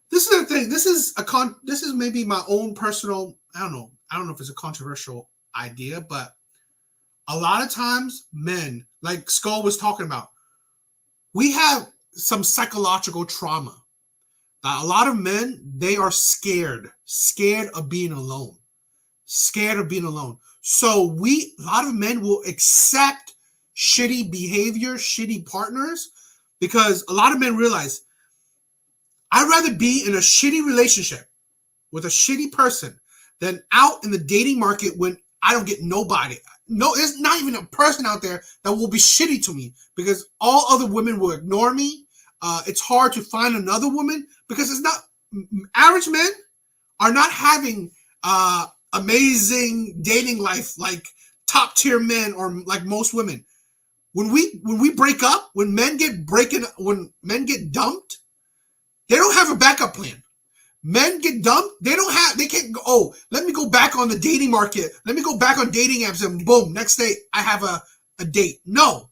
This is the thing. This is maybe my own personal. I don't know if it's a controversial idea, but a lot of times men, like Skull was talking about, we have some psychological trauma. A lot of men, they are scared of being alone, So a lot of men will accept shitty behavior, shitty partners, because a lot of men realize I'd rather be in a shitty relationship with a shitty person than out in the dating market when I don't get nobody. No, there's not even a person out there that will be shitty to me because all other women will ignore me. It's hard to find another woman because it's not average men are not having amazing dating life like top tier men or like most women. When we break up, when men get dumped, they don't have a backup plan. Men get dumped, they can't go, oh, let me go back on the dating market. Let me go back on dating apps and boom, next day I have a date. No.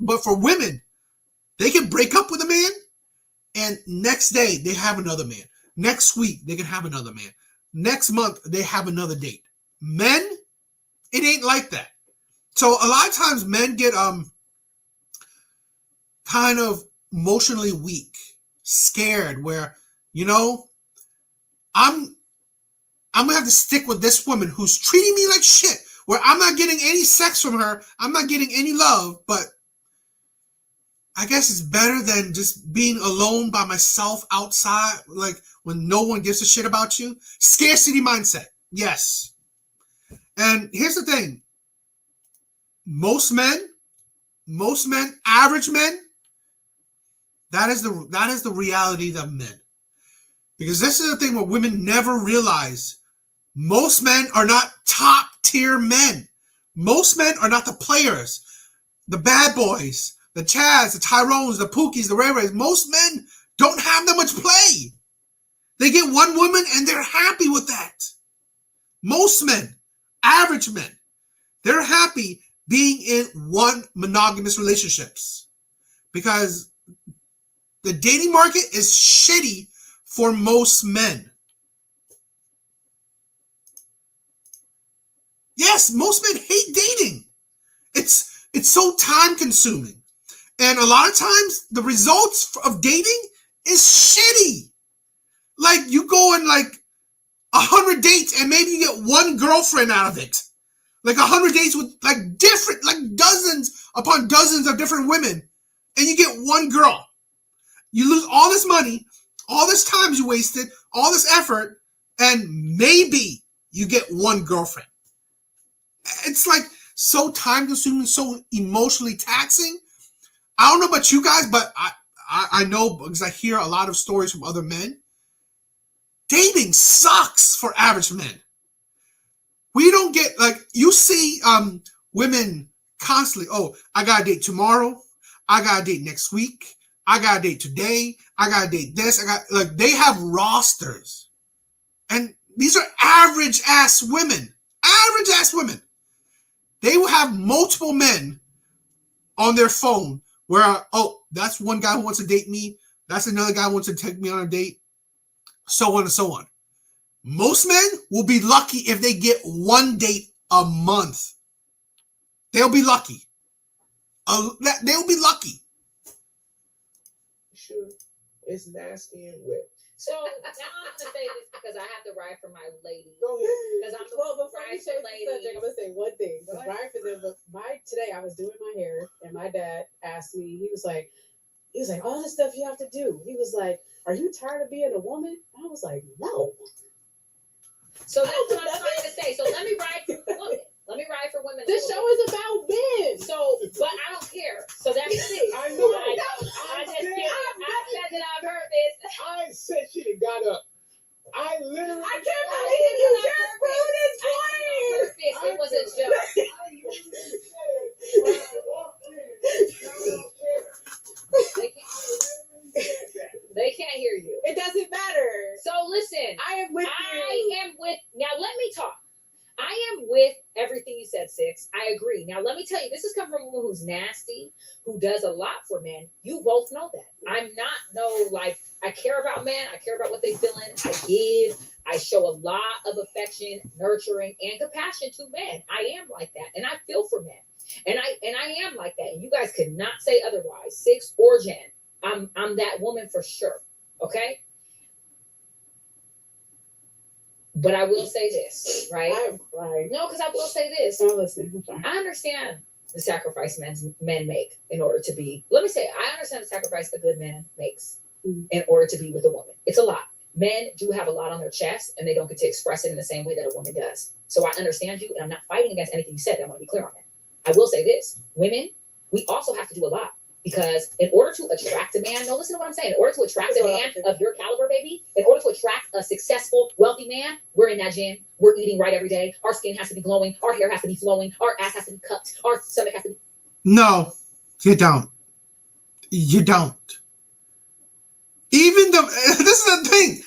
But for women, they can break up with a man and next day they have another man. Next week, they can have another man. Next month, they have another date. Men, it ain't like that. So a lot of times men get kind of emotionally weak, scared, where, I'm gonna have to stick with this woman who's treating me like shit, where I'm not getting any sex from her, I'm not getting any love, but I guess it's better than just being alone by myself outside, like when no one gives a shit about you. Scarcity mindset, yes. And here's the thing. Most men, average men, that is the reality of men. Because this is the thing what women never realize. Most men are not top tier men. Most men are not the players, the bad boys, the Chads, the Tyrones, the Pookies, the Ray Rays. Most men don't have that much play. They get one woman and they're happy with that. Most men, average men, they're happy being in one monogamous relationships because the dating market is shitty for most men. Yes, most men hate dating. It's so time consuming. And a lot of times the results of dating is shitty. Like you go on like 100 dates and maybe you get one girlfriend out of it. Like 100 dates with like different, like dozens upon dozens of different women. And you get one girl. You lose all this money, all this time you wasted, all this effort, and maybe you get one girlfriend. It's like, so time consuming, so emotionally taxing. I don't know about you guys, but I know because I hear a lot of stories from other men. Dating sucks for average men. We don't get, like, you see women constantly, oh, I gotta date tomorrow, I gotta date next week, I gotta date today, I gotta date this, like, they have rosters. And these are average ass women. Average ass women. They will have multiple men on their phone where, oh, that's one guy who wants to date me, that's another guy who wants to take me on a date, so on and so on. Most men will be lucky if they get one date a month. They'll be lucky. They'll be lucky. Sure. It's nasty and wet. So now I'm gonna say this because I have to ride for my lady. Go ahead. Because I'm the Before ride you for change the subject, I'm lady. gonna say one thing. Go ahead. Right for them, but today I was doing my hair and my dad asked me, he was like, all the stuff you have to do. He was like, are you tired of being a woman? I was like, no. So that's what I'm trying to say. So let me ride for women. Let me ride for women. a This little show is about men. bit. So, but I don't care. So that's it. I know. I just can't. I said that I've heard this. I said she done got up. I literally. I can't believe you just proved it twice. It was a joke. They can't hear you. It doesn't matter. So listen. I am with you. I am with. Now let me talk. I am with everything you said, Six. I agree. Now let me tell you, this is coming from a woman who's nasty, who does a lot for men. You both know that. I'm not like, I care about men. I care about what they feeling. I give. I show a lot of affection, nurturing, and compassion to men. I am like that, and I feel for men. And I am like that. And you guys could not say otherwise, Six or Jen. I'm that woman for sure. Okay. But I will say this, right? Right. No, because I will say this. I'm listening. I'm sorry. I understand the sacrifice men make in order to be. Let me say, I understand the sacrifice a good man makes in order to be with a woman. It's a lot. Men do have a lot on their chest, and they don't get to express it in the same way that a woman does. So I understand you, and I'm not fighting against anything you said. I want to be clear on that. I will say this: women, we also have to do a lot. Because in order to attract a man, no, listen to what I'm saying. In order to attract a man of your caliber, baby, in order to attract a successful, wealthy man, we're in that gym. We're eating right every day. Our skin has to be glowing. Our hair has to be flowing. Our ass has to be cupped. Our stomach has to be. No, you don't. You don't. Even this is the thing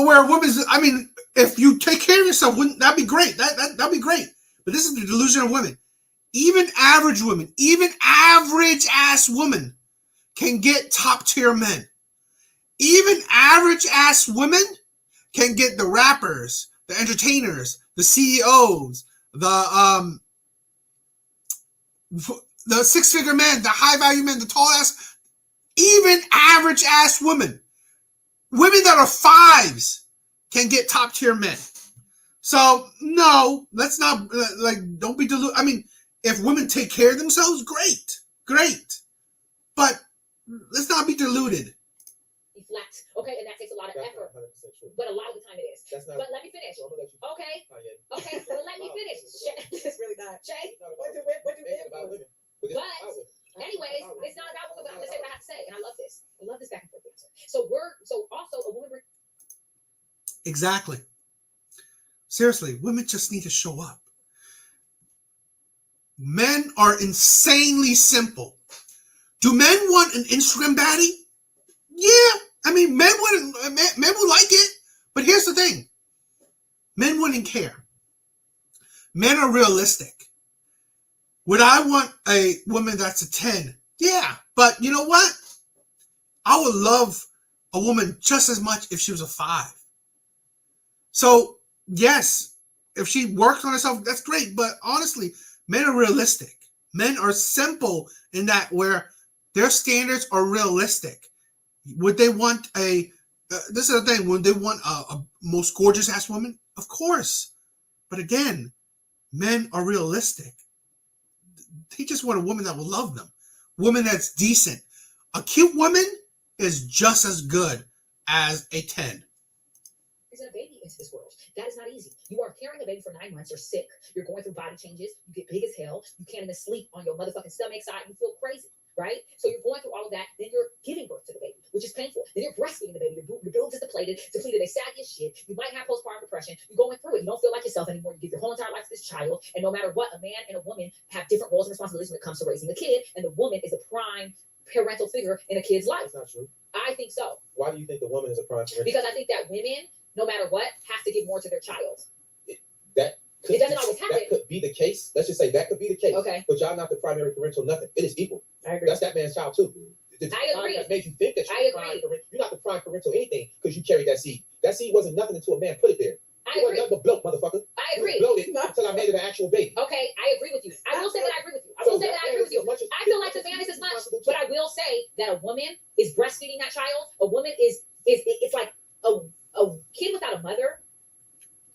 where a woman's. I mean, if you take care of yourself, wouldn't that be great? That'd be great. But this is the delusion of women. Even average women, even average ass women can get top tier men. Even average ass women can get the rappers, the entertainers, the CEOs, the 6-figure men, the high value men, the tall ass, even average ass women that are fives can get top tier men. So no, let's not don't be deluded. I mean, if women take care of themselves, great. But let's not be deluded. Be flat. Okay, and that takes a lot of That's effort. not 100% true. But a lot of the time it is. That's not. But let me finish. So I'm gonna let you. Okay, Kanye. okay, but let me finish. It's really not. Shay, What do men about do? women. But it's about women. anyways, it's not about women, but I'm gonna say what I have to say, and I love this. I love this back and forth answer. So also a woman. Exactly. Seriously, women just need to show up. Men are insanely simple. Do men want an Instagram baddie? Yeah. I mean, men would like it. But here's the thing. Men wouldn't care. Men are realistic. Would I want a woman that's a 10? Yeah. But you know what? I would love a woman just as much if she was a 5. So, yes, if she works on herself, that's great. But honestly, men are realistic. Men are simple in that where their standards are realistic. Would they want this is the thing, would they want a most gorgeous ass woman? Of course. But again, men are realistic. They just want a woman that will love them. Woman that's decent. A cute woman is just as good as a 10. Is a baby into this world. That is not easy. You are carrying a baby for 9 months. You're sick. You're going through body changes. You get big as hell. You can't even sleep on your motherfucking stomach side. You feel crazy, right? So you're going through all of that. Then you're giving birth to the baby, which is painful. Then you're breastfeeding the baby. Your boobs is depleted. They saggy as shit. You might have postpartum depression. You're going through it. You don't feel like yourself anymore. You give your whole entire life to this child. And no matter what, a man and a woman have different roles and responsibilities when it comes to raising a kid. And the woman is a prime parental figure in a kid's life. That's not true. I think so. Why do you think the woman is a prime parental? Because I think that women, no matter what, have to give more to their child. It doesn't always happen. That could be the case. Let's just say that could be the case. Okay. But y'all not the primary parental nothing. It is equal. I agree. That's that man's child too. I agree. That made you think that I you're the prime agree. parental. You're not the prime parental anything because you carried that seed. That seed wasn't nothing until a man put it there. I It agree. wasn't nothing but bloat, motherfucker. I agree. You bloated until I made it an actual baby. Okay, I agree with you. I will say that I agree with you. I will say that I agree with you. I feel like the man is as much, but I will say that a woman is breastfeeding that child. A woman is it's like a kid without a mother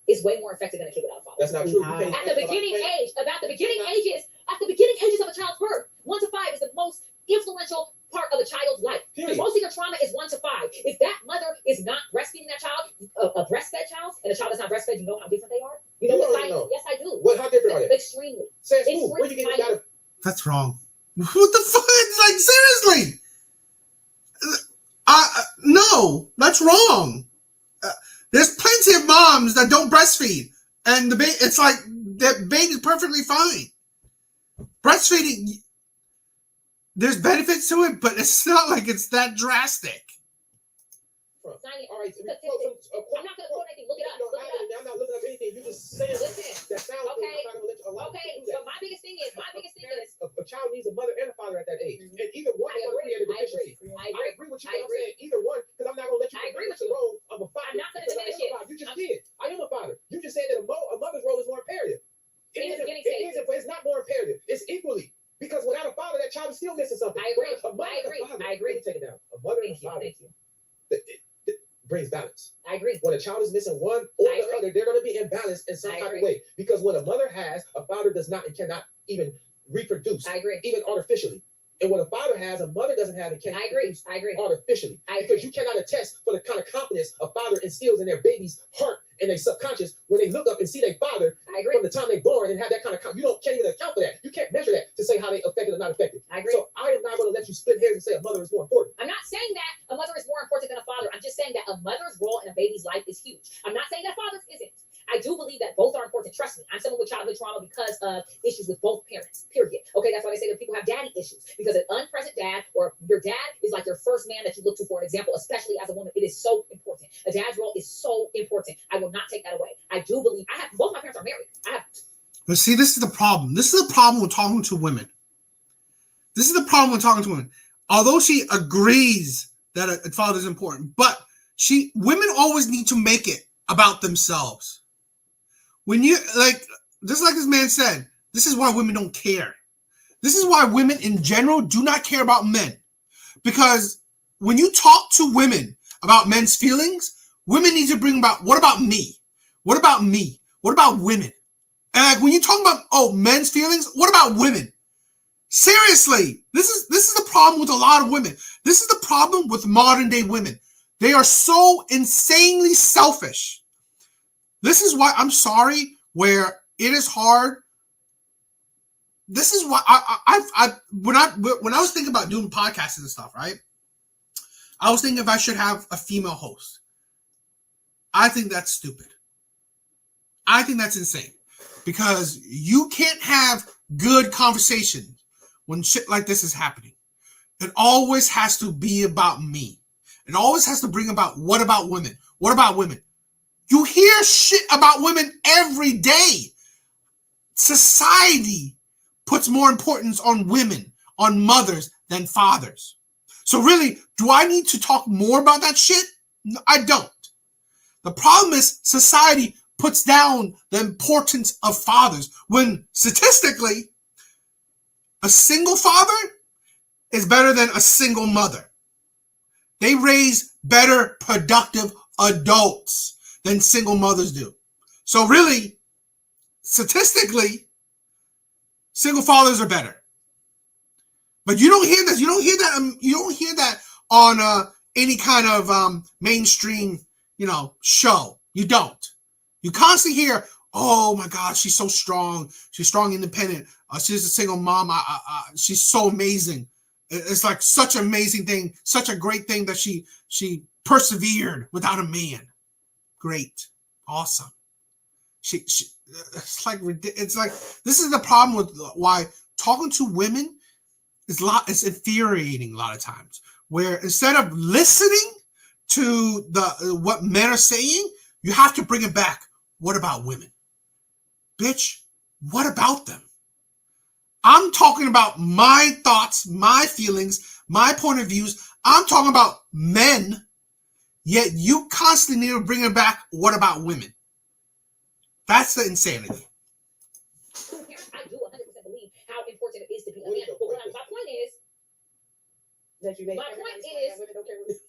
is way more effective than a kid without a father. That's not true. At the beginning age, about the beginning ages of a child's birth, 1 to 5 is the most influential part of a child's life. Because most of your trauma is 1 to 5. If that mother is not breastfeeding that child, a breastfed child, and a child that's not breastfed, you know how different they are? You know what science? Yes, I do. How different are they? Extremely. Say it's cool. Where you get that? That's wrong. What the fuck? Like, seriously? No, that's wrong. There's plenty of moms that don't breastfeed, and the baby, it's like the baby's perfectly fine. Breastfeeding, there's benefits to it, but it's not like it's that drastic. All right. I'm not going to quote anything. Look it up. I'm not looking up anything. You just saying that sounds okay. I'm not going to let you allow Okay. you to do that. So my biggest thing is a child needs a mother and a father at that age, and either one is going to create a deficiency. I agree with you. I'm saying either one because I'm not going to let you. I agree with the you. role of a father. I'm not going to diminish it. You just did. I am a father. You just said that a mother's role is more imperative. It's not more imperative. It's equally. Because without a father, that child is still missing something. I agree. I agree. Take it down. A mother and a father. It brings balance. I agree. When a child is missing one or the other, they're going to be imbalanced in some type of way. Because when a mother has, a father does not and cannot even reproduce. I agree. Even artificially. And what a father has, a mother doesn't have and can't reproduce artificially. Because you cannot attest for the kind of confidence a father instills in their baby's heart and their subconscious when they look up and see their father from the time they're born and have that kind of you can't even account for that. You can't measure that to say how they affected or not affected. I agree. So I am not going to let you split hairs and say a mother is more important. I'm not saying that a mother is more important than a father. I'm just saying that a mother's role in a baby's life is huge. I'm not saying that a father's isn't. I do believe that both are important. Trust me, I'm someone with childhood trauma because of issues with both parents, period. Okay, that's why they say that people have daddy issues. Because an unpresent dad or your dad is like your first man that you look to for an example, especially as a woman. It is so important. A dad's role is so important. I will not take that away. I do believe, both my parents are married. But see, this is the problem. This is the problem with talking to women. This is the problem with talking to women. Although she agrees that a father is important, but women always need to make it about themselves. When you just like this man said, this is why women don't care. This is why women in general do not care about men. Because when you talk to women about men's feelings, women need to bring about, what about me? What about me? What about women? And when you talk about, men's feelings, what about women? Seriously, this is the problem with a lot of women. This is the problem with modern day women. They are so insanely selfish. This is why I'm sorry, where it is hard. This is why when I was thinking about doing podcasts and stuff, right? I was thinking if I should have a female host. I think that's stupid. I think that's insane because you can't have good conversation when shit like this is happening. It always has to be about me. It always has to bring about, what about women? What about women? You hear shit about women every day. Society puts more importance on women, on mothers, than fathers. So really, do I need to talk more about that shit? No, I don't. The problem is society puts down the importance of fathers when statistically, a single father is better than a single mother. They raise better, productive adults than single mothers do. So really, statistically, single fathers are better. But you don't hear this. You don't hear that. You don't hear that on any kind of mainstream, show. You don't. You constantly hear, "Oh my God, she's so strong. She's strong, independent. She's a single mom. She's so amazing. It's like such an amazing thing, such a great thing that she persevered without a man. Great, awesome. It's like this is the problem with why talking to women is infuriating a lot of times. Where instead of listening to what men are saying, you have to bring it back. What about women? Bitch, what about them? I'm talking about my thoughts, my feelings, my point of views. I'm talking about men, yet you constantly need to bring it back. What about women? That's the insanity. I do 100% believe how important it is to be a man. But my point is, That you make my point is,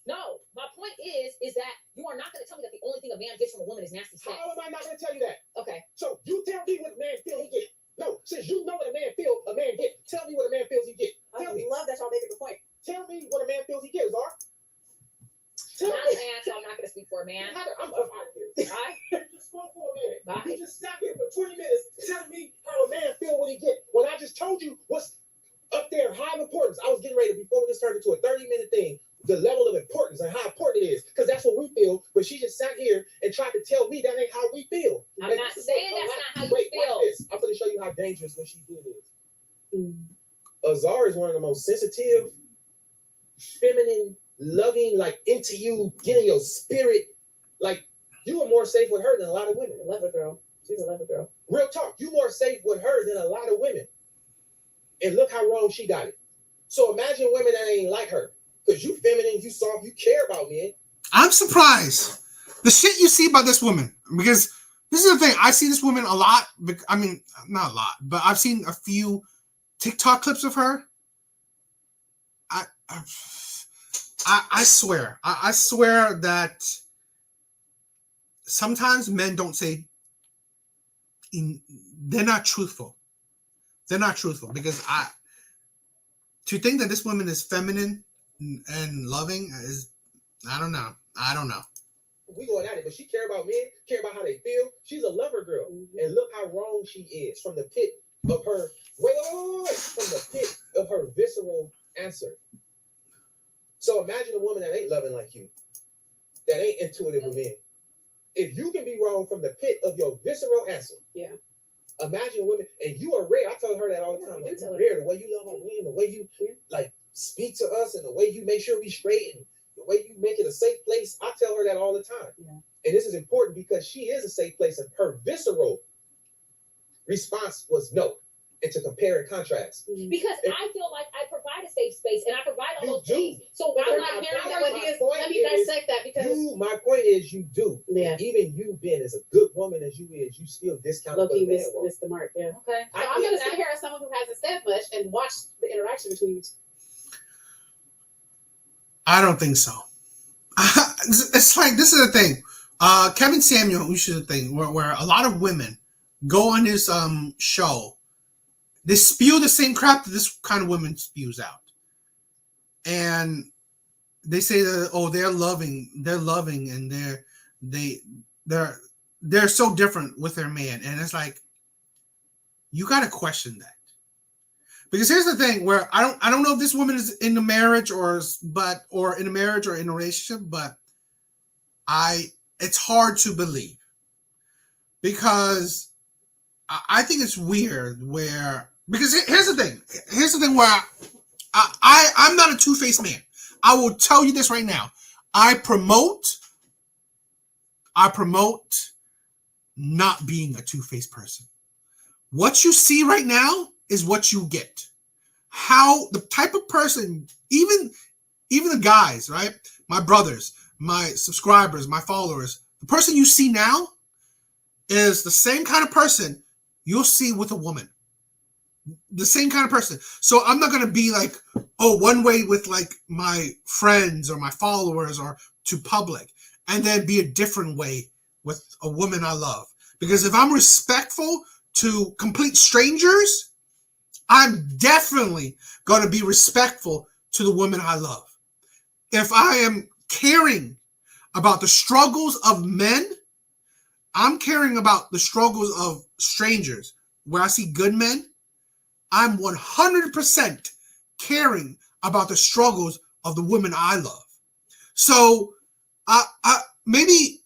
no, my point is that you are not going to tell me that the only thing a man gets from a woman is nasty sex. How am I not going to tell you that? Okay. So you tell me what a man feel he get. No, since you know what a man get, tell me what a man feels he get. I Tell me. love that y'all making the point. Tell me what a man feels he gets, Zara. Tell Not me. a man, so I'm not going to speak for a man. I'm up out of here. Bye. You spoke for a minute. Bye. You just sat here for 20 minutes telling me how a man feel when he get. When I just told you what's up there, high importance. I was getting ready before this turned into a 30-minute thing. The level of importance and how important it is, because that's what we feel. But she just sat here and tried to tell me that ain't how we feel. I'm not saying that's not how you feel. Watch this. I'm going to show you how dangerous what she did is. Azar is one of the most sensitive, feminine, loving, like into you, getting your spirit. Like you are more safe with her than a lot of women. A lover girl. She's a lover girl. Real talk. You more safe with her than a lot of women. And look how wrong she got it. So imagine women that ain't like her. Because you feminine, you soft, you care about men. I'm surprised. The shit you see about this woman, because this is the thing. I see this woman a lot. I mean, not a lot, but I've seen a few TikTok clips of her. I swear. I swear that sometimes men don't say, they're not truthful. They're not truthful because to think that this woman is feminine and loving is, I don't know. We going at it, but she care about men, care about how they feel. She's a lover girl. And look how wrong she is from the pit of her, from the pit of her visceral answer. So imagine a woman that ain't loving like you, that ain't intuitive with men. If you can be wrong from the pit of your visceral answer, yeah. Imagine women, and you are rare. I tell her that all the time. Like, you're rare, the way you love on men, the way you like speak to us, and the way you make sure we straight, and the way you make it a safe place. I tell her that all the time. Yeah. And this is important because she is a safe place, and her visceral response was no. And to compare and contrast. Because I feel like I provide a safe space and I provide all those things. So I'm not hearing what he is. Let me dissect that because my point is you do. Yeah. Even you being as a good woman as you is, you still discount. Look, you missed the mark. Yeah. Okay. So I'm gonna sit here as someone who hasn't said much and watch the interaction between you two. I don't think so. It's like, this is the thing. Kevin Samuel, we should think where a lot of women go on his show. They spew the same crap that this kind of woman spews out. And they say that, oh, they're loving and they're so different with their man. And it's like, you gotta question that. Because here's the thing where I don't know if this woman is in a marriage or in a marriage or in a relationship, but it's hard to believe. Because I think it's weird because here's the thing where I'm not a two-faced man. I will tell you this right now. I promote not being a two-faced person. What you see right now is what you get. How the type of person, even the guys, right? My brothers, my subscribers, my followers, the person you see now is the same kind of person you'll see with a woman. The same kind of person. So I'm not going to be like, oh, one way with like my friends or my followers or to public, and then be a different way with a woman I love. Because if I'm respectful to complete strangers, I'm definitely going to be respectful to the woman I love. If I am caring about the struggles of men, I'm caring about the struggles of strangers. Where I see good men, I'm 100% caring about the struggles of the women I love. So, maybe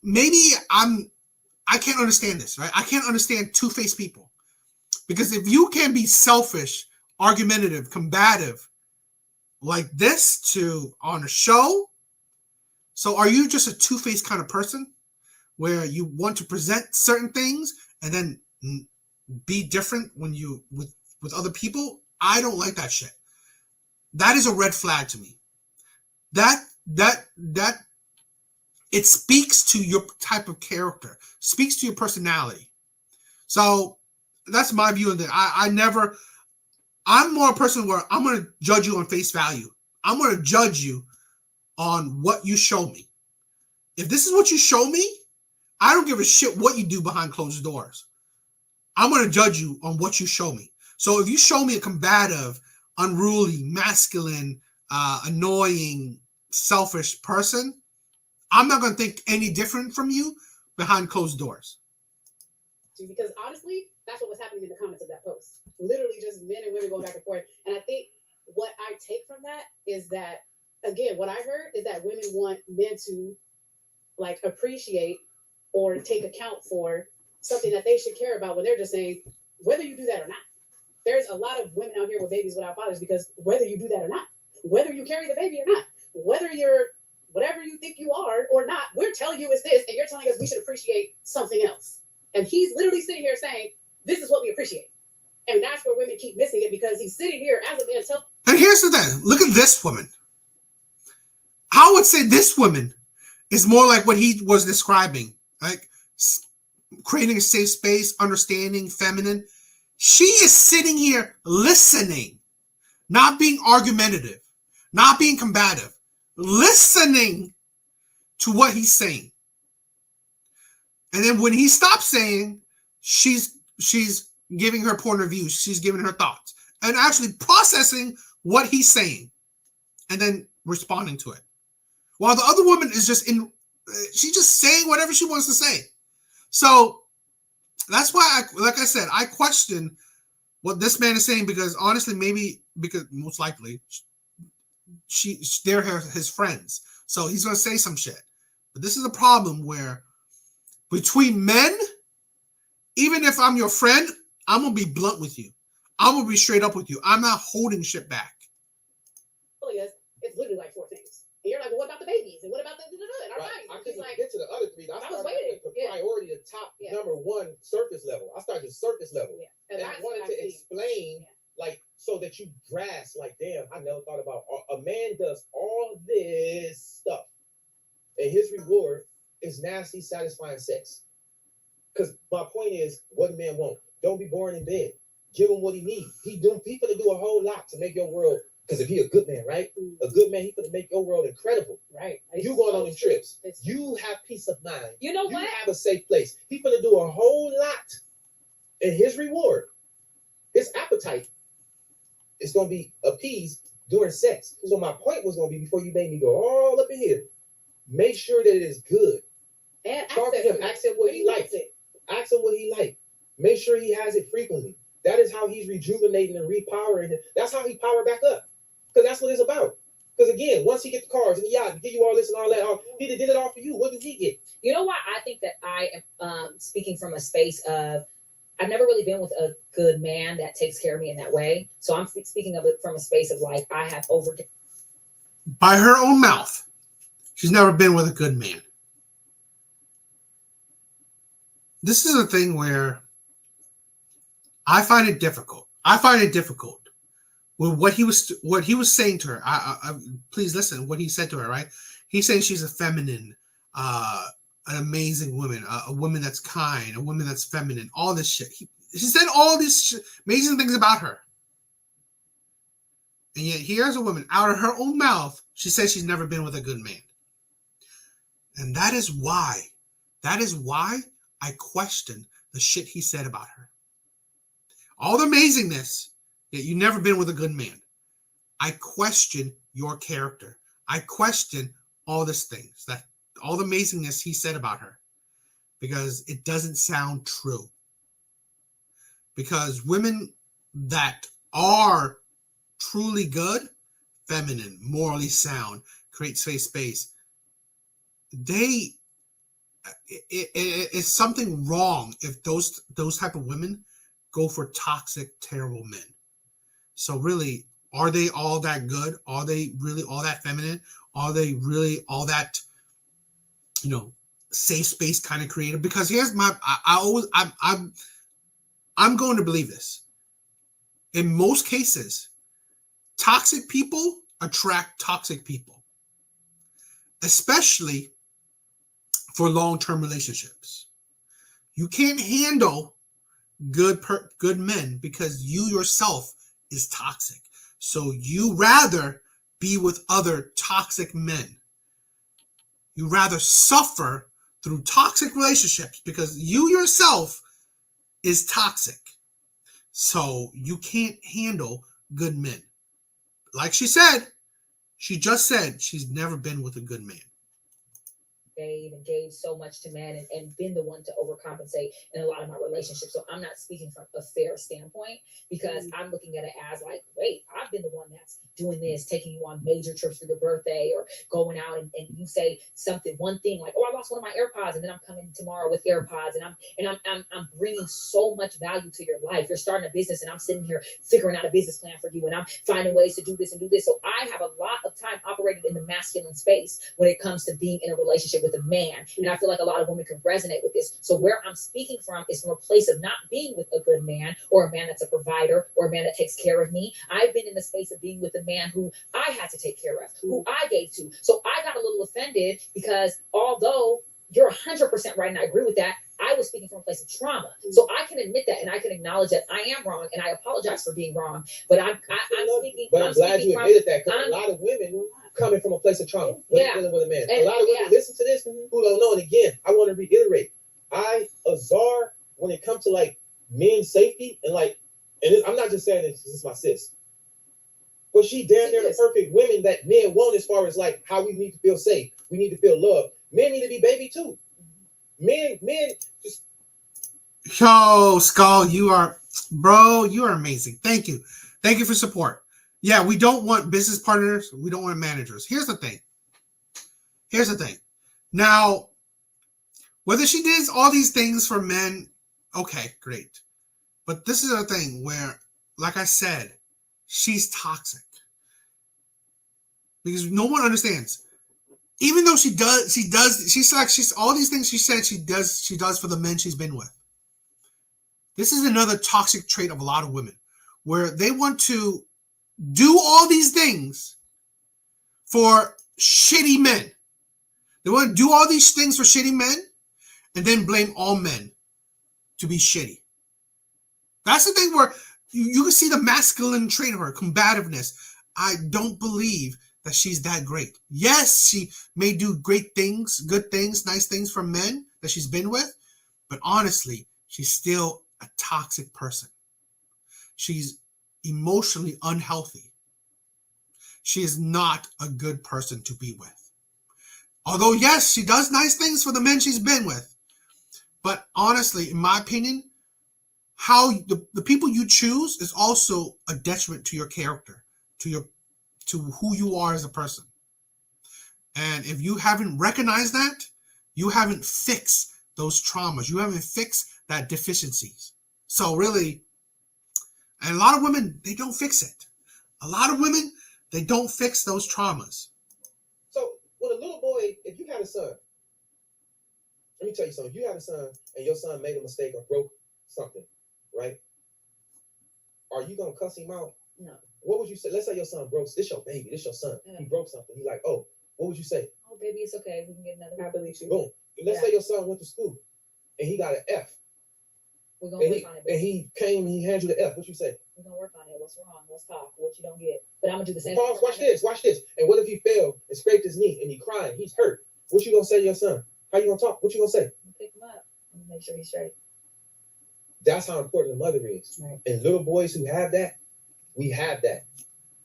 I can't understand this, right? I can't understand two-faced people, because if you can be selfish, argumentative, combative like this to on a show, so are you just a two-faced kind of person where you want to present certain things and then be different when you with other people? I don't like that shit. That is a red flag to me. That it speaks to your type of character, speaks to your personality. So that's my view of it. I'm more a person where I'm going to judge you on face value. I'm going to judge you on what you show me. If this is what you show me, I don't give a shit what you do behind closed doors. I'm going to judge you on what you show me. So if you show me a combative, unruly, masculine, annoying, selfish person, I'm not going to think any different from you behind closed doors. Because honestly, that's what was happening in the comments of that post. Literally just men and women going back and forth. And I think what I take from that is that, again, what I heard is that women want men to like appreciate or take account for something that they should care about, when they're just saying, whether you do that or not. There's a lot of women out here with babies without fathers, because whether you do that or not, whether you carry the baby or not, whether you're whatever you think you are or not, we're telling you it's this, and you're telling us we should appreciate something else. And he's literally sitting here saying, this is what we appreciate. And that's where women keep missing it, because he's sitting here as a man. And here's the thing. Look at this woman. I would say this woman is more like what he was describing, like creating a safe space, understanding, feminine. She is sitting here listening, not being argumentative, not being combative, listening to what he's saying. And then when he stops saying, she's giving her point of view, she's giving her thoughts, and actually processing what he's saying, and then responding to it. While the other woman is she's just saying whatever she wants to say. So that's why, like I said, I question what this man is saying, because honestly, because most likely they're his friends. So he's going to say some shit. But this is a problem where between men, even if I'm your friend, I'm going to be blunt with you. I'm going to be straight up with you. I'm not holding shit back. Oh, yes. It's literally like four things. And you're like, well, what about the babies? And what about the and our right. bodies? I couldn't Like, get to the other three. I was started waiting. with the priority, the top number one, surface level. I started surface level. Yeah. And I wanted to explain, like, so that you grasp, like, damn, I never thought about a man does all this stuff, and his reward is nasty, satisfying sex. Because my point is, what a man want. Don't be boring in bed. Give him what he needs. He gonna do a whole lot to make your world. Because if he a good man, right? A good man, he gonna make your world incredible. Right. You going on them trips. You have peace of mind. You know what? You have a safe place. He gonna do a whole lot. And his reward, his appetite, is gonna be appeased during sex. So my point was gonna be, before you made me go all up in here, make sure that it is good. And talk to him. Ask him what he likes. Ask him what he likes. Make sure he has it frequently. That is how he's rejuvenating and repowering it. That's how he power back up. Because that's what it's about. Because again, once he get the cars and the yacht, give you all this and all that, he did it all for you. What did he get? You know why I think that I am speaking from a space of, I've never really been with a good man that takes care of me in that way. So I'm speaking of it from a space of like, I have by her own mouth, she's never been with a good man. This is a thing where I find it difficult. With what he was saying to her. Please listen what he said to her, right? He's saying she's a feminine, an amazing woman, a woman that's kind, a woman that's feminine, all this shit. He said all these amazing things about her. And yet here's a woman, out of her own mouth, she says she's never been with a good man. And that is why I question the shit he said about her. All the amazingness, yet you've never been with a good man. I question your character. I question all these things, that all the amazingness he said about her. because it doesn't sound true. Because women that are truly good, feminine, morally sound, create safe space, it's something wrong if those type of women go for toxic, terrible men. So really, are they all that good? Are they really all that feminine? Are they really all that, safe space kind of creative? Because here's I'm going to believe this. In most cases, toxic people attract toxic people, especially for long-term relationships. You can't handle good men because you yourself is toxic. So you rather be with other toxic men. You rather suffer through toxic relationships because you yourself is toxic. So you can't handle good men. Like she just said she's never been with a good man. And gave so much to men and been the one to overcompensate in a lot of my relationships. So I'm not speaking from a fair standpoint because I'm looking at it as like, wait, I've been the one that's doing this, taking you on major trips for your birthday or going out and you say something, one thing like, oh, I lost one of my AirPods and then I'm coming tomorrow with AirPods and I'm bringing so much value to your life. You're starting a business and I'm sitting here figuring out a business plan for you and I'm finding ways to do this and do this. So I have a lot of time operating in the masculine space when it comes to being in a relationship with a man. And I feel like a lot of women can resonate with this. So where I'm speaking from is from a place of not being with a good man or a man that's a provider or a man that takes care of me. I've been in the space of being with a man who I had to take care of, who I gave to. So I got a little offended because although you're 100% right and I agree with that, I was speaking from a place of trauma. So I can admit that and I can acknowledge that I am wrong and I apologize for being wrong. But I'm speaking. But I'm glad you admitted that because a lot of women coming from a place of trauma when dealing with a man. A lot of women listen to this who don't know. And again, I want to reiterate, Azar, when it comes to like men's safety and I'm not just saying this is my sis, but she damn near the perfect women that men want as far as like how we need to feel safe. We need to feel loved. Men need to be baby too. Men just. Yo, Skull, you are amazing. Thank you for support. Yeah, we don't want business partners. We don't want managers. Here's the thing. Now, whether she did all these things for men, okay, great. But this is a thing where, like I said, she's toxic. Because no one understands. Even though she's all these things she said she does for the men she's been with. This is another toxic trait of a lot of women, where they want to do all these things for shitty men. They want to do all these things for shitty men and then blame all men to be shitty. That's the thing where you can see the masculine trait of her, combativeness. I don't believe that she's that great. Yes, she may do great things, good things, nice things for men that she's been with, but honestly, she's still a toxic person. She's emotionally unhealthy. She is not a good person to be with. Although, yes, she does nice things for the men she's been with. But honestly, in my opinion, how the people you choose is also a detriment to your character, to who you are as a person. And if you haven't recognized that, you haven't fixed those traumas. You haven't fixed that deficiencies. So really, and a lot of women, they don't fix it. A lot of women, they don't fix those traumas. So when a little boy, if you had a son, let me tell you something. If you had a son and your son made a mistake or broke something, right? Are you going to cuss him out? No. What would you say? Let's say your son broke. This your baby. This your son. Yeah. He broke something. He's like, oh, what would you say? Oh, baby, it's okay. We can get another. I believe you. Boom. Let's say your son went to school and he got an F. We're going to work on it. And he came and he handed you the F. What you say? We're going to work on it. What's wrong? Let's talk. What you don't get. But I'm going to do the same. Pause. Watch this. And what if he fell and scraped his knee and he crying? He's hurt. What you going to say to your son? How you going to talk? What you going to say? I'm going to pick him up. I'm going to make sure he's straight. That's how important the mother is. Right. And little boys who have that, we have that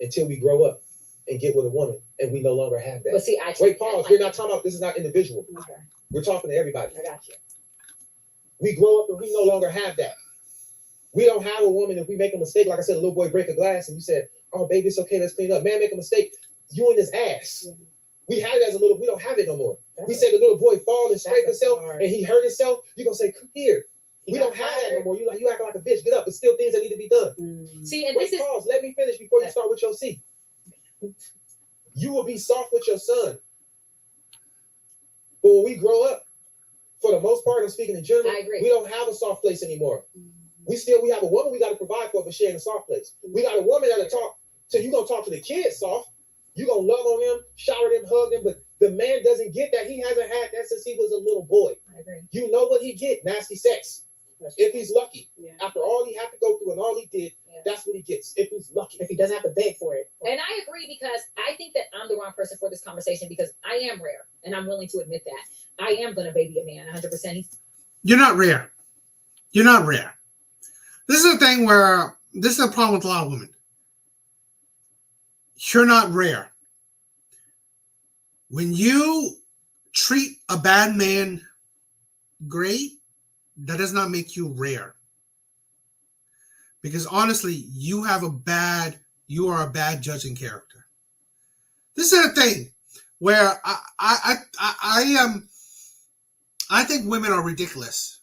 until we grow up and get with a woman and we no longer have that. But see, wait, pause. We're not talking about, this is not individual. Okay. We're talking to everybody. I got you. We grow up and we no longer have that. We don't have a woman if we make a mistake. Like I said, a little boy break a glass and you said, "Oh, baby, it's okay. Let's clean up." Man, make a mistake. You in his ass. Mhm. We had it as a little. We don't have it no more. We said the little boy fall and scrape himself and he hurt himself. You gonna say, "Come here." We don't have that no more. You acting like a bitch. Get up. It's still things that need to be done. Mm. See, and Wait, this is pause. Let me finish before you start with your C. You will be soft with your son. But when we grow up, for the most part, I'm speaking in general, I agree. we don't have a soft place anymore. We have a woman we got to provide for, but she ain't a soft place. We got a woman that'll talk. So you gonna talk to the kids soft. You gonna love on them, shower them, hug them, but the man doesn't get that. He hasn't had that since he was a little boy. I agree. You know what he get? Nasty sex. If he's lucky. Yeah. After all he had to go through and all he did, that's what he gets. If he's lucky. If he doesn't have to beg for it. And I agree because I think that I'm the wrong person for this conversation because I am rare and I'm willing to admit that. I am going to baby a man 100%. You're not rare. You're not rare. This is a thing where this is a problem with a lot of women. You're not rare. When you treat a bad man great, that does not make you rare. Because honestly, you are a bad judging character. This is a thing where I think women are ridiculous.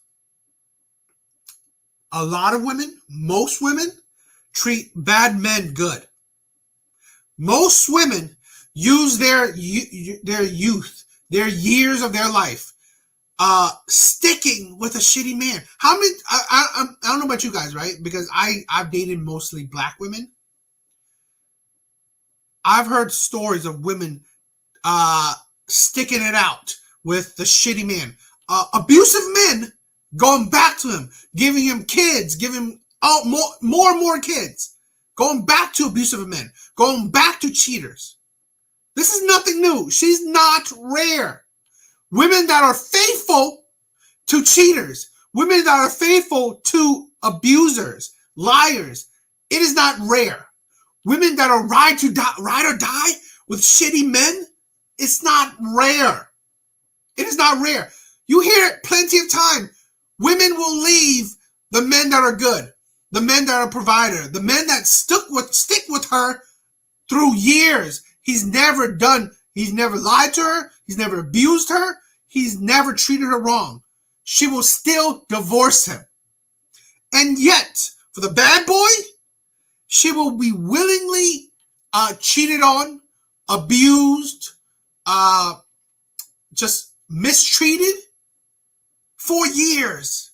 A lot of women, most women, treat bad men good. Most women use their youth, their years of their life, sticking with a shitty man. How many? I don't know about you guys, right? Because I've dated mostly black women. I've heard stories of women sticking it out with the shitty man. Abusive men going back to him, giving him kids, giving him more and more kids, going back to abusive men, going back to cheaters. This is nothing new. She's not rare. Women that are faithful to cheaters, women that are faithful to abusers, liars, it is not rare. Women that are ride or die with shitty men, it's not rare. It is not rare. You hear it plenty of time. Women will leave the men that are good, the men that are provider, the men that stick with her through years. He's never lied to her. He's never abused her. He's never treated her wrong. She will still divorce him. And yet, for the bad boy, she will be willingly cheated on, abused, just mistreated for years.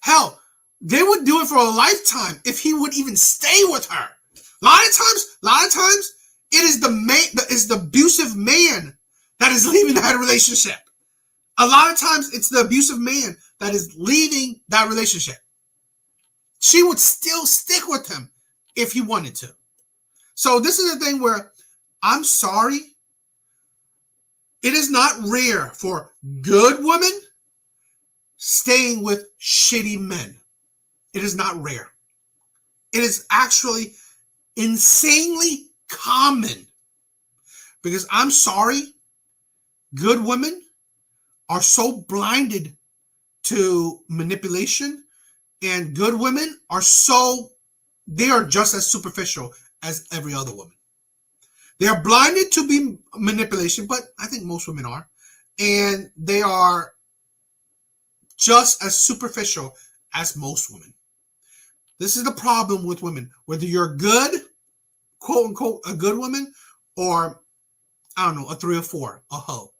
Hell, they would do it for a lifetime if he would even stay with her. A lot of times, it is the abusive man that is leaving that relationship. A lot of times, it's the abusive man that is leaving that relationship. She would still stick with him if he wanted to. So this is a thing where, I'm sorry, it is not rare for good women staying with shitty men. It is not rare. It is actually insanely common. Because I'm sorry, good women are so blinded to manipulation, and good women they are just as superficial as every other woman. They are blinded to be manipulation, but I think most women are. And they are just as superficial as most women. This is the problem with women. Whether you're good, quote unquote, a good woman, or, I don't know, a 3 or 4, a hoe.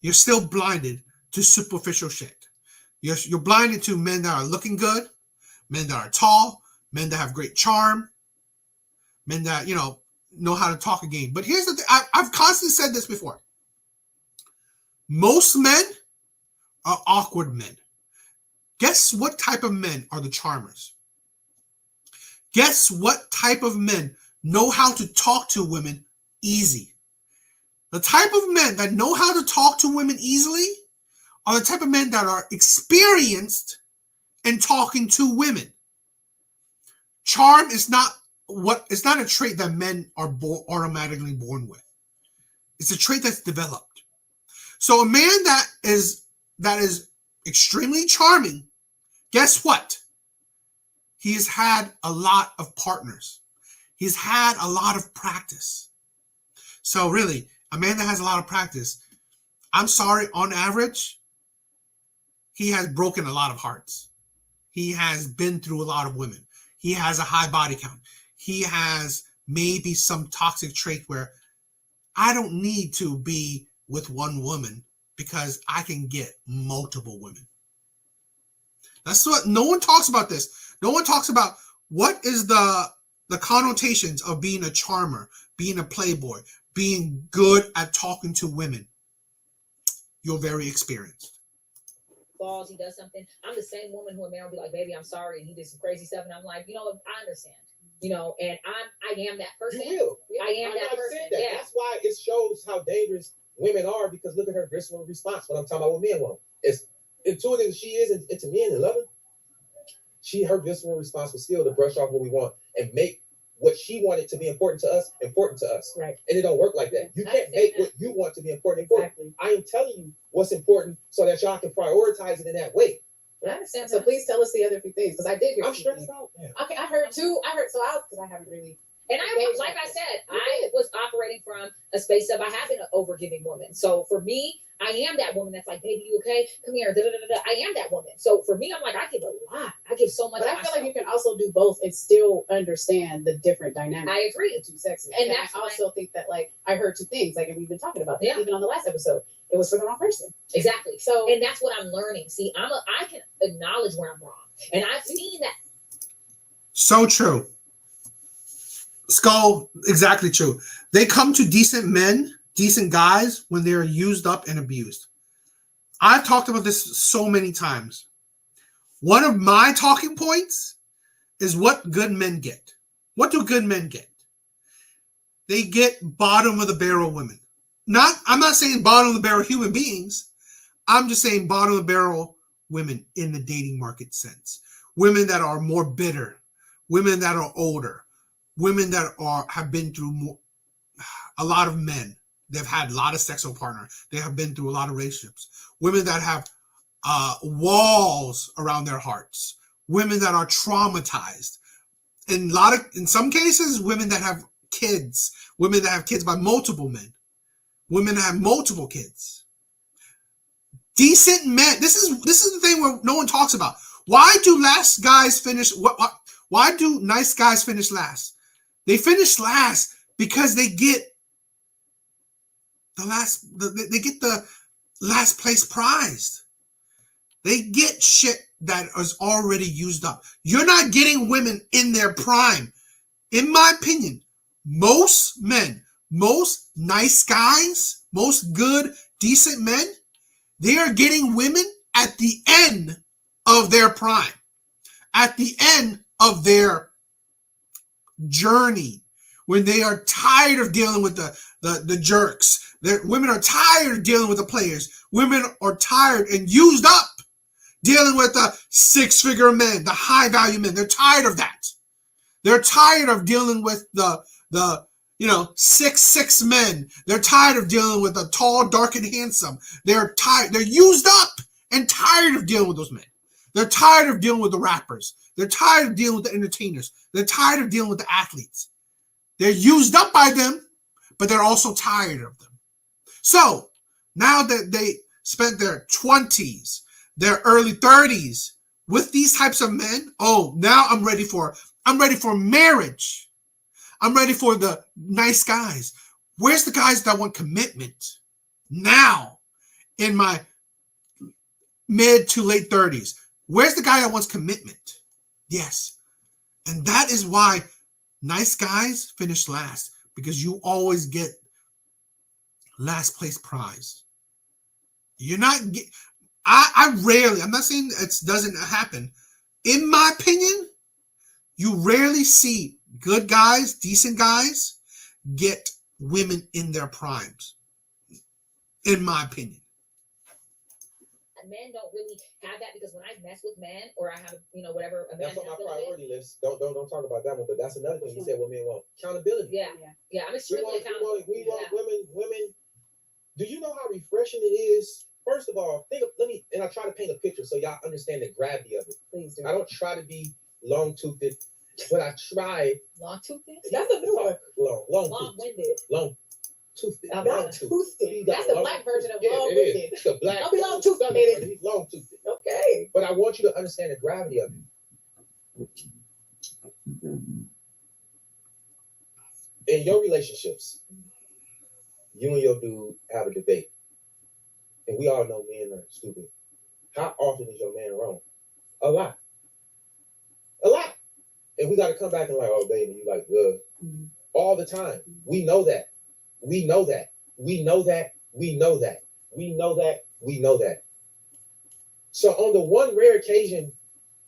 You're still blinded to superficial shit. You're blinded to men that are looking good, men that are tall, men that have great charm, men that, know how to talk a game. But here's the thing. I've constantly said this before. Most men are awkward men. Guess what type of men are the charmers? Guess what type of men know how to talk to women easy? The type of men that know how to talk to women easily are the type of men that are experienced in talking to women. Charm is not a trait that men are automatically born with. It's a trait that's developed. So a man that is that is extremely charming, guess what? He has had a lot of partners. He's had a lot of practice. So really, a man that has a lot of practice, I'm sorry, on average, he has broken a lot of hearts. He has been through a lot of women. He has a high body count. He has maybe some toxic trait where I don't need to be with one woman because I can get multiple women. That's what no one talks about this. No one talks about what is the connotations of being a charmer, being a playboy, being good at talking to women. You're very experienced. Falls, he does something. I'm the same woman who a man will be like, baby, I'm sorry, and he did some crazy stuff, and I'm like, you know, I understand. You know, and I am that person. You will. I am that person. That. Yeah. That's why it shows how dangerous women are, because look at her visceral response when I'm talking about what men want. As intuitive as she is into men and loving, her visceral response was still to brush off what we want and make what she wanted to be important to us. Right. And it don't work like that. You can't make what you want to be important. Exactly. I am telling you what's important so that y'all can prioritize it in that way. I understand. So please tell us the other few things, because I did hear. I'm stressed out. Man. Okay, I heard too. Because I haven't really. And like I said, I was operating from a space of I have been an overgiving woman. So for me, I am that woman that's like, baby, you okay? Come here. Da, da, da, da. I am that woman. So for me, I'm like, I give a lot. I give so much. But I feel like you can also do both and still understand the different dynamics. I agree. The two sexes. And And that's I also think that, like, I heard two things, like, and we've been talking about that, Yeah. even on the last episode. It was for the wrong person. Exactly. So, And that's what I'm learning. See, I can acknowledge where I'm wrong. And I've seen that. So true. Skull, exactly true. They come to decent men, decent guys, when they're used up and abused. I've talked about this so many times. One of my talking points is what good men get. What do good men get? They get bottom of the barrel women. I'm not saying bottom of the barrel human beings. I'm just saying bottom of the barrel women in the dating market sense. Women that are more bitter, women that are older, women that have been through a lot of men. They've had a lot of sexual partners. They have been through a lot of relationships. Women that have walls around their hearts. Women that are traumatized. In some cases, women that have kids. Women that have kids by multiple men. Women that have multiple kids. Decent men. This is the thing where no one talks about. Why do last guys finish? Why do nice guys finish last? They finish last because they get they get the last place prize. They get shit that is already used up. You're not getting women in their prime. In my opinion, most men, most nice guys, most good, decent men, they are getting women at the end of their prime, at the end of their journey, when they are tired of dealing with the jerks. Women are tired of dealing with the players. Women are tired and used up dealing with the six-figure men, the high-value men. They're tired of that. They're tired of dealing with the 6'6" men. They're tired of dealing with the tall, dark, and handsome. They're tired. They're used up and tired of dealing with those men. They're tired of dealing with the rappers. They're tired of dealing with the entertainers. They're tired of dealing with the athletes. They're used up by them, but they're also tired of them. So now that they spent their 20s, their early 30s with these types of men, now I'm ready for marriage. I'm ready for the nice guys. Where's the guys that want commitment? Now, in my mid to late 30s, where's the guy that wants commitment? Yes. And that is why nice guys finish last, because you always get last place prize. You're not I'm not saying it doesn't happen. In my opinion, you rarely see good guys, decent guys get women in their primes. In my opinion. Men don't really have that, because when I mess with men or I have whatever a man That's on my has priority list. Don't talk about that one, but that's another thing you said what men want. Accountability. Yeah, I'm extremely accountable. We want women. Do you know how refreshing it is First of all, and I try to paint a picture so y'all understand the gravity of it. Please do. I don't try to be long-toothed, but I try. Long-toothed? That's a new one. Long-winded. Long-toothed. Long-toothed. That's the black version of Yeah, long-winded. it is. The black. Don't be long-toothed. He's long-toothed. Okay. But I want you to understand the gravity of it. In your relationships, you and your dude have a debate. And we all know men are stupid. How often is your man wrong? A lot. A lot. And we got to come back and like, oh, baby, you like, good. Mm-hmm. All the time. We know that. We know that. We know that. We know that. We know that. We know that. So on the one rare occasion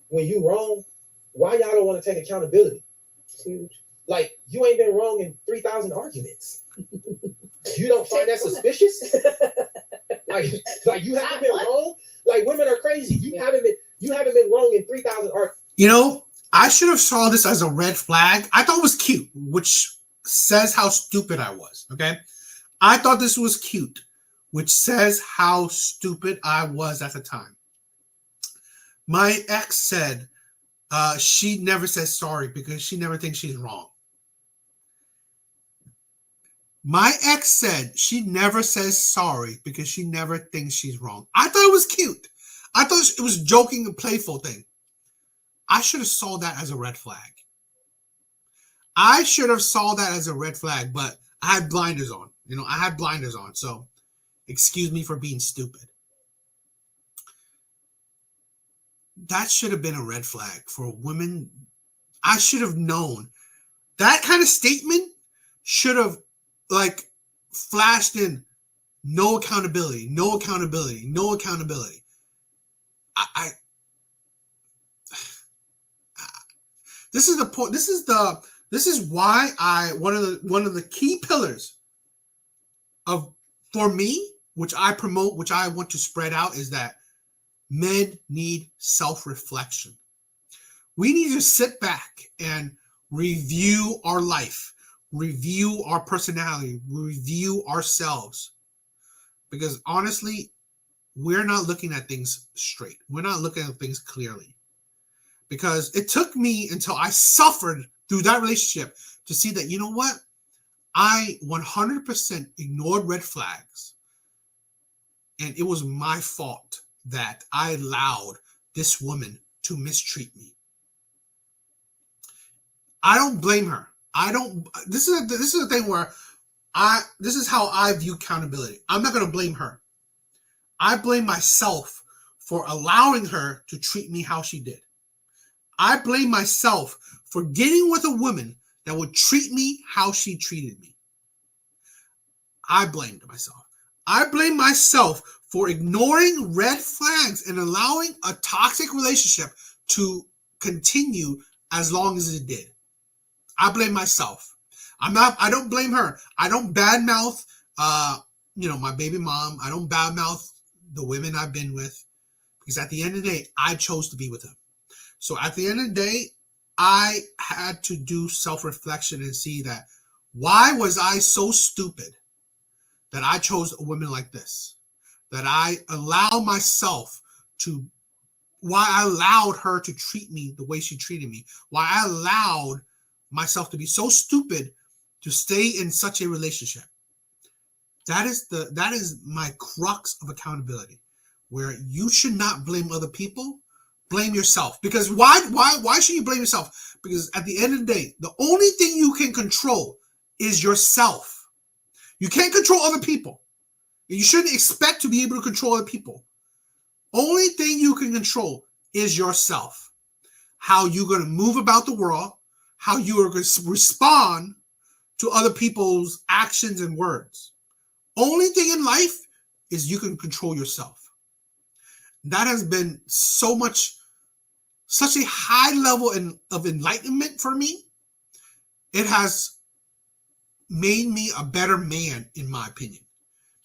when you wrong, why y'all don't want to take accountability? It's huge. Like, you ain't been wrong in 3,000 arguments. You don't find that suspicious? like you haven't been wrong? Like, women are crazy. You haven't been wrong in 3,000 arguments. You know, I should have saw this as a red flag. I thought it was cute, which says how stupid I was, okay? I thought this was cute, which says how stupid I was at the time. My ex said she never says sorry because she never thinks she's wrong. My ex said she never says sorry because she never thinks she's wrong. I thought it was cute. I thought it was joking and playful thing. I should have saw that as a red flag. I should have saw that as a red flag, but I had blinders on. You know, I had blinders on. So excuse me for being stupid. That should have been a red flag for women. I should have known. That kind of statement should have like flashed in no accountability, no accountability, no accountability. This is the point. This is why one of the key pillars of for me, which I promote, which I want to spread out, is that men need self-reflection. We need to sit back and review our life, review our personality, review ourselves. Because honestly, we're not looking at things straight. We're not looking at things clearly. Because it took me until I suffered through that relationship to see that, you know what? I 100% ignored red flags. And it was my fault that I allowed this woman to mistreat me. I don't blame her. This is the thing where this is how I view accountability. I'm not going to blame her. I blame myself for allowing her to treat me how she did. I blame myself for getting with a woman that would treat me how she treated me. I blamed myself. I blame myself for ignoring red flags and allowing a toxic relationship to continue as long as it did. I blame myself. I don't blame her. I don't badmouth my baby mom. I don't badmouth the women I've been with, because at the end of the day, I chose to be with them. So at the end of the day, I had to do self-reflection and see that why was I so stupid that I chose a woman like this? That I allowed myself to, why I allowed her to treat me the way she treated me? Why I allowed myself to be so stupid to stay in such a relationship? That is my crux of accountability, where you should not blame other people. Blame yourself. Because why should you blame yourself? Because at the end of the day, the only thing you can control is yourself. You can't control other people. You shouldn't expect to be able to control other people. Only thing you can control is yourself. How you're going to move about the world, how you are going to respond to other people's actions and words. Only thing in life is you can control yourself. That has been such a high level of enlightenment for me. It has made me a better man, in my opinion.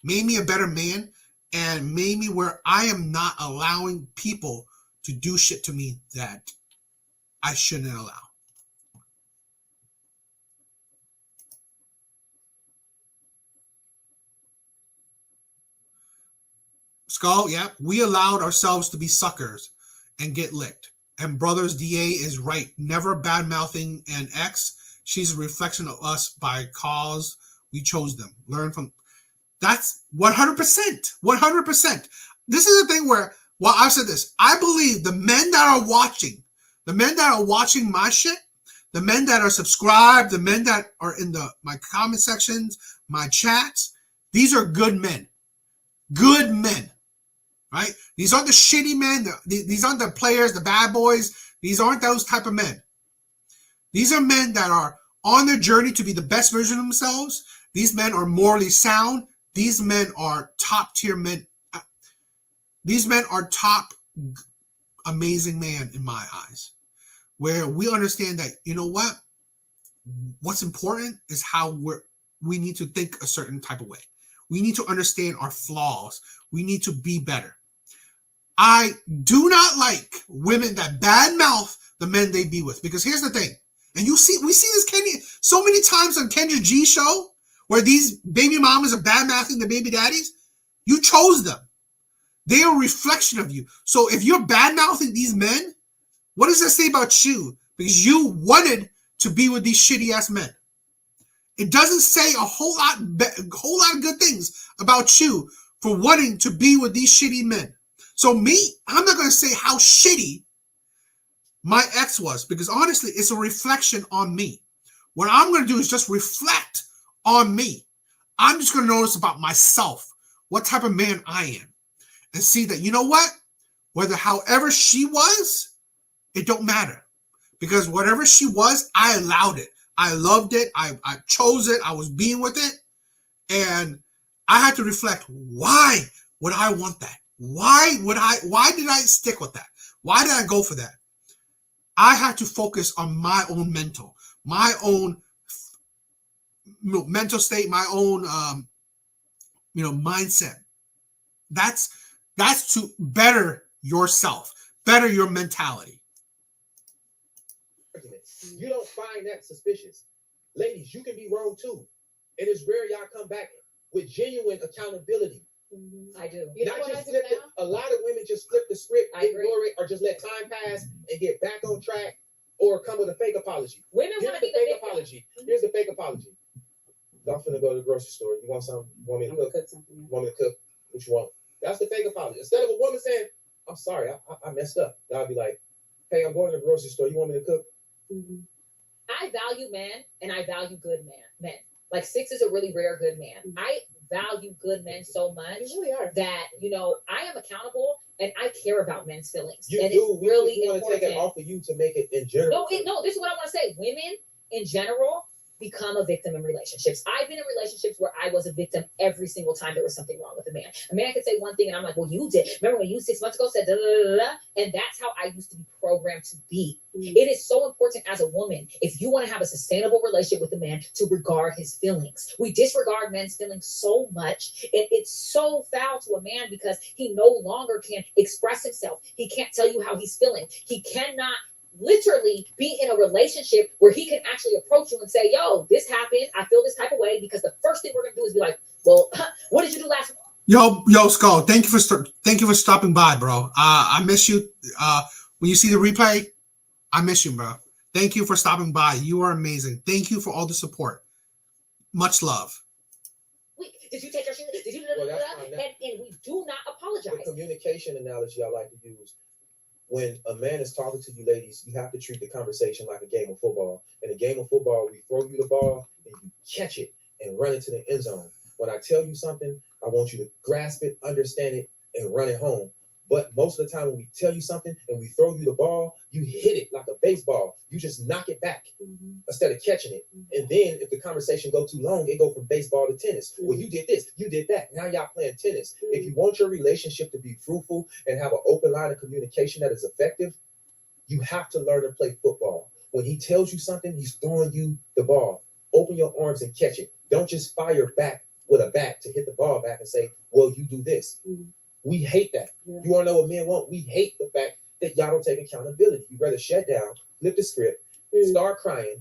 Made me a better man and made me where I am not allowing people to do shit to me that I shouldn't allow. Skull, yeah. We allowed ourselves to be suckers and get licked. And Brothers DA is right. Never bad mouthing an ex. She's a reflection of us by cause we chose them. Learn from. That's 100%. 100%. This is the thing where, well, I've said this. I believe the men that are watching my shit, the men that are subscribed, the men that are in my comment sections, my chats, these are good men. Good men. Right? These aren't the shitty men. These aren't the players, the bad boys. These aren't those type of men. These are men that are on their journey to be the best version of themselves. These men are morally sound. These men are top tier men. These men are top amazing man in my eyes. Where we understand that, you know what? What's important is how we need to think a certain type of way. We need to understand our flaws. We need to be better. I do not like women that badmouth the men they be with, because here's the thing, and we see this so many times on Kendra G show where these baby mamas are badmouthing the baby daddies. You chose them. They are a reflection of you. So if you're badmouthing these men, what does that say about you? Because you wanted to be with these shitty ass men. It doesn't say a whole lot of good things about you for wanting to be with these shitty men. So I'm not going to say how shitty my ex was, because honestly, it's a reflection on me. What I'm going to do is just reflect on me. I'm just going to notice about myself, what type of man I am, and see that, you know what? Whether however she was, it don't matter. Because whatever she was, I allowed it. I loved it. I chose it. I was being with it. And I had to reflect, why would I want that? Why did I stick with that? Why did I go for that? I had to focus on my own mental state, my own, mindset. That's to better yourself, better your mentality. You don't find that suspicious. Ladies, you can be wrong too. And it's rare y'all come back with genuine accountability. I do. You know Not what just I do flip it. now? A lot of women just flip the script, I agree. ignore it, or just let time pass and get back on track, or come with a fake apology. Women Here's want the to be the fake victim. apology. Here's the fake apology. I'm finna go to the grocery store. You want something? You want me to I'm cook? gonna cook something. You want me to cook? What you want? That's the fake apology. Instead of a woman saying, I'm sorry, I messed up. Y'all be like, hey, I'm going to the grocery store. You want me to cook? Mm-hmm. I value men and I value good men. Like Six is a really rare good man. Mm-hmm. I value good men so much You really are. that, I am accountable and I care about men's feelings. You and do. it's really you want to take it important. off of you to make it in general. No, this is what I want to say. Women in general become a victim in relationships. I've been in relationships where I was a victim every single time there was something wrong with a man. A man could say one thing and I'm like, well, you did. Remember when you 6 months ago said da da da da? And that's how I used to be programmed to be. Mm-hmm. It is so important as a woman, if you want to have a sustainable relationship with a man, to regard his feelings. We disregard men's feelings so much. It's so foul to a man because he no longer can express himself. He can't tell you how he's feeling. He cannot literally be in a relationship where he can actually approach you and say, yo, this happened. I feel this type of way, because the first thing we're going to do is be like, well, what did you do last week? Yo, Skull, thank you for stopping by, bro. I miss you. When you see the replay, I miss you, bro. Thank you for stopping by. You are amazing. Thank you for all the support. Much love. Did you take your shit? Did you Well, that's fine. and we do not apologize. The communication analogy I like to use. When a man is talking to you, ladies, you have to treat the conversation like a game of football. In a game of football, we throw you the ball and you catch it and run it to the end zone. When I tell you something, I want you to grasp it, understand it, and run it home. But most of the time when we tell you something and we throw you the ball, you hit it like a baseball. You just knock it back instead of catching it. And then if the conversation go too long, it go from baseball to tennis. Well, you did this, you did that. Now y'all playing tennis. If you want your relationship to be fruitful and have an open line of communication that is effective, you have to learn to play football. When he tells you something, he's throwing you the ball. Open your arms and catch it. Don't just fire back with a bat to hit the ball back and say, well, you do this. We hate that. Yeah. You want to know what men want? We hate the fact that y'all don't take accountability. You rather shut down, flip the script, start crying,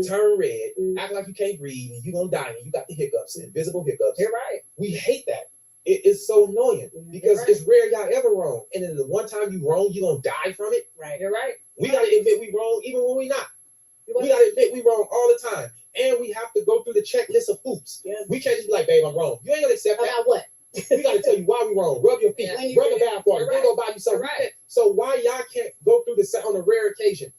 turn red, act like you can't breathe, and you're going to die, and you got the hiccups, invisible hiccups. You're right. We hate that. It's so annoying because right. it's rare y'all ever wrong. And then the one time you wrong, you're going to die from it. Right. You're right. We got to admit we wrong even when we not. We got to admit we wrong all the time. And we have to go through the checklist of hoops. Yeah. We can't just be like, babe, I'm wrong. You ain't going to accept that. About what? We got to tell you why we wrong. Rub your feet. Yeah. Rub the bath water. Then go buy you something. Right. So why y'all can't go through this on a rare occasion?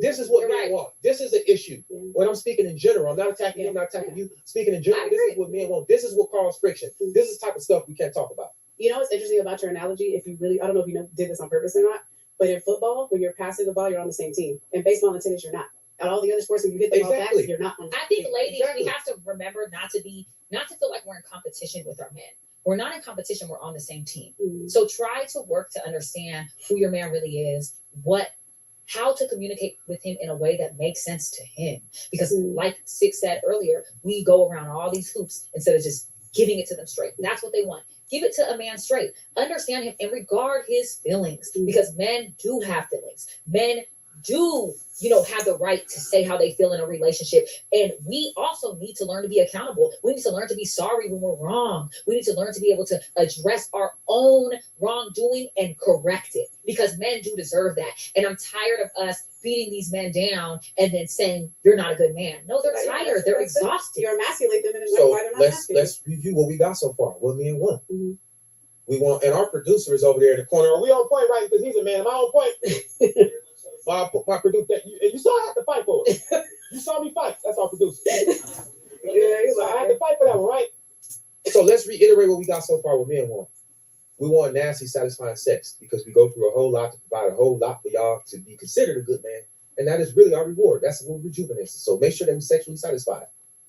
This is what You're men right. want. This is the issue. Yeah. When I'm speaking in general, I'm not attacking you, I'm not attacking you. Speaking in general, I this is agree. what men want. This is what causes friction. This is the type of stuff we can't talk about. You know what's interesting about your analogy? If you really, I don't know if you did this on purpose or not, but in football, when you're passing the ball, you're on the same team. In baseball and tennis, you're not. At all the other sports, when you hit the ball back, Exactly. you're not on the I think, team. ladies, Exactly. we have to remember not to feel like we're in competition with our men. We're not in competition. We're on the same team. Mhm. So try to work to understand who your man really is, how to communicate with him in a way that makes sense to him. Because like Six said earlier, we go around all these hoops instead of just giving it to them straight. That's what they want. Give it to a man straight. Understand him and regard his feelings, because men do have feelings. Men do, have the right to say how they feel in a relationship. And we also need to learn to be accountable. We need to learn to be sorry when we're wrong. We need to learn to be able to address our own wrongdoing and correct it, because men do deserve that. And I'm tired of us beating these men down and then saying, you're not a good man. No, they're tired. They're exhausted. You emasculate them in a way So why they're not let's review what we got so far. What men want. Mhm. We want, and our producer is over there in the corner. Are we on point, right? Because he's a man. Am I on point? my producer, and you saw I had to fight for it. You saw me fight. That's our producer. Yeah, he's like, I had to fight for that one, right? So let's reiterate what we got so far. What men want. We want nasty, satisfying sex, because we go through a whole lot to provide a whole lot for y'all to be considered a good man, and that is really our reward. That's what rejuvenates us. So make sure that we're sexually satisfied.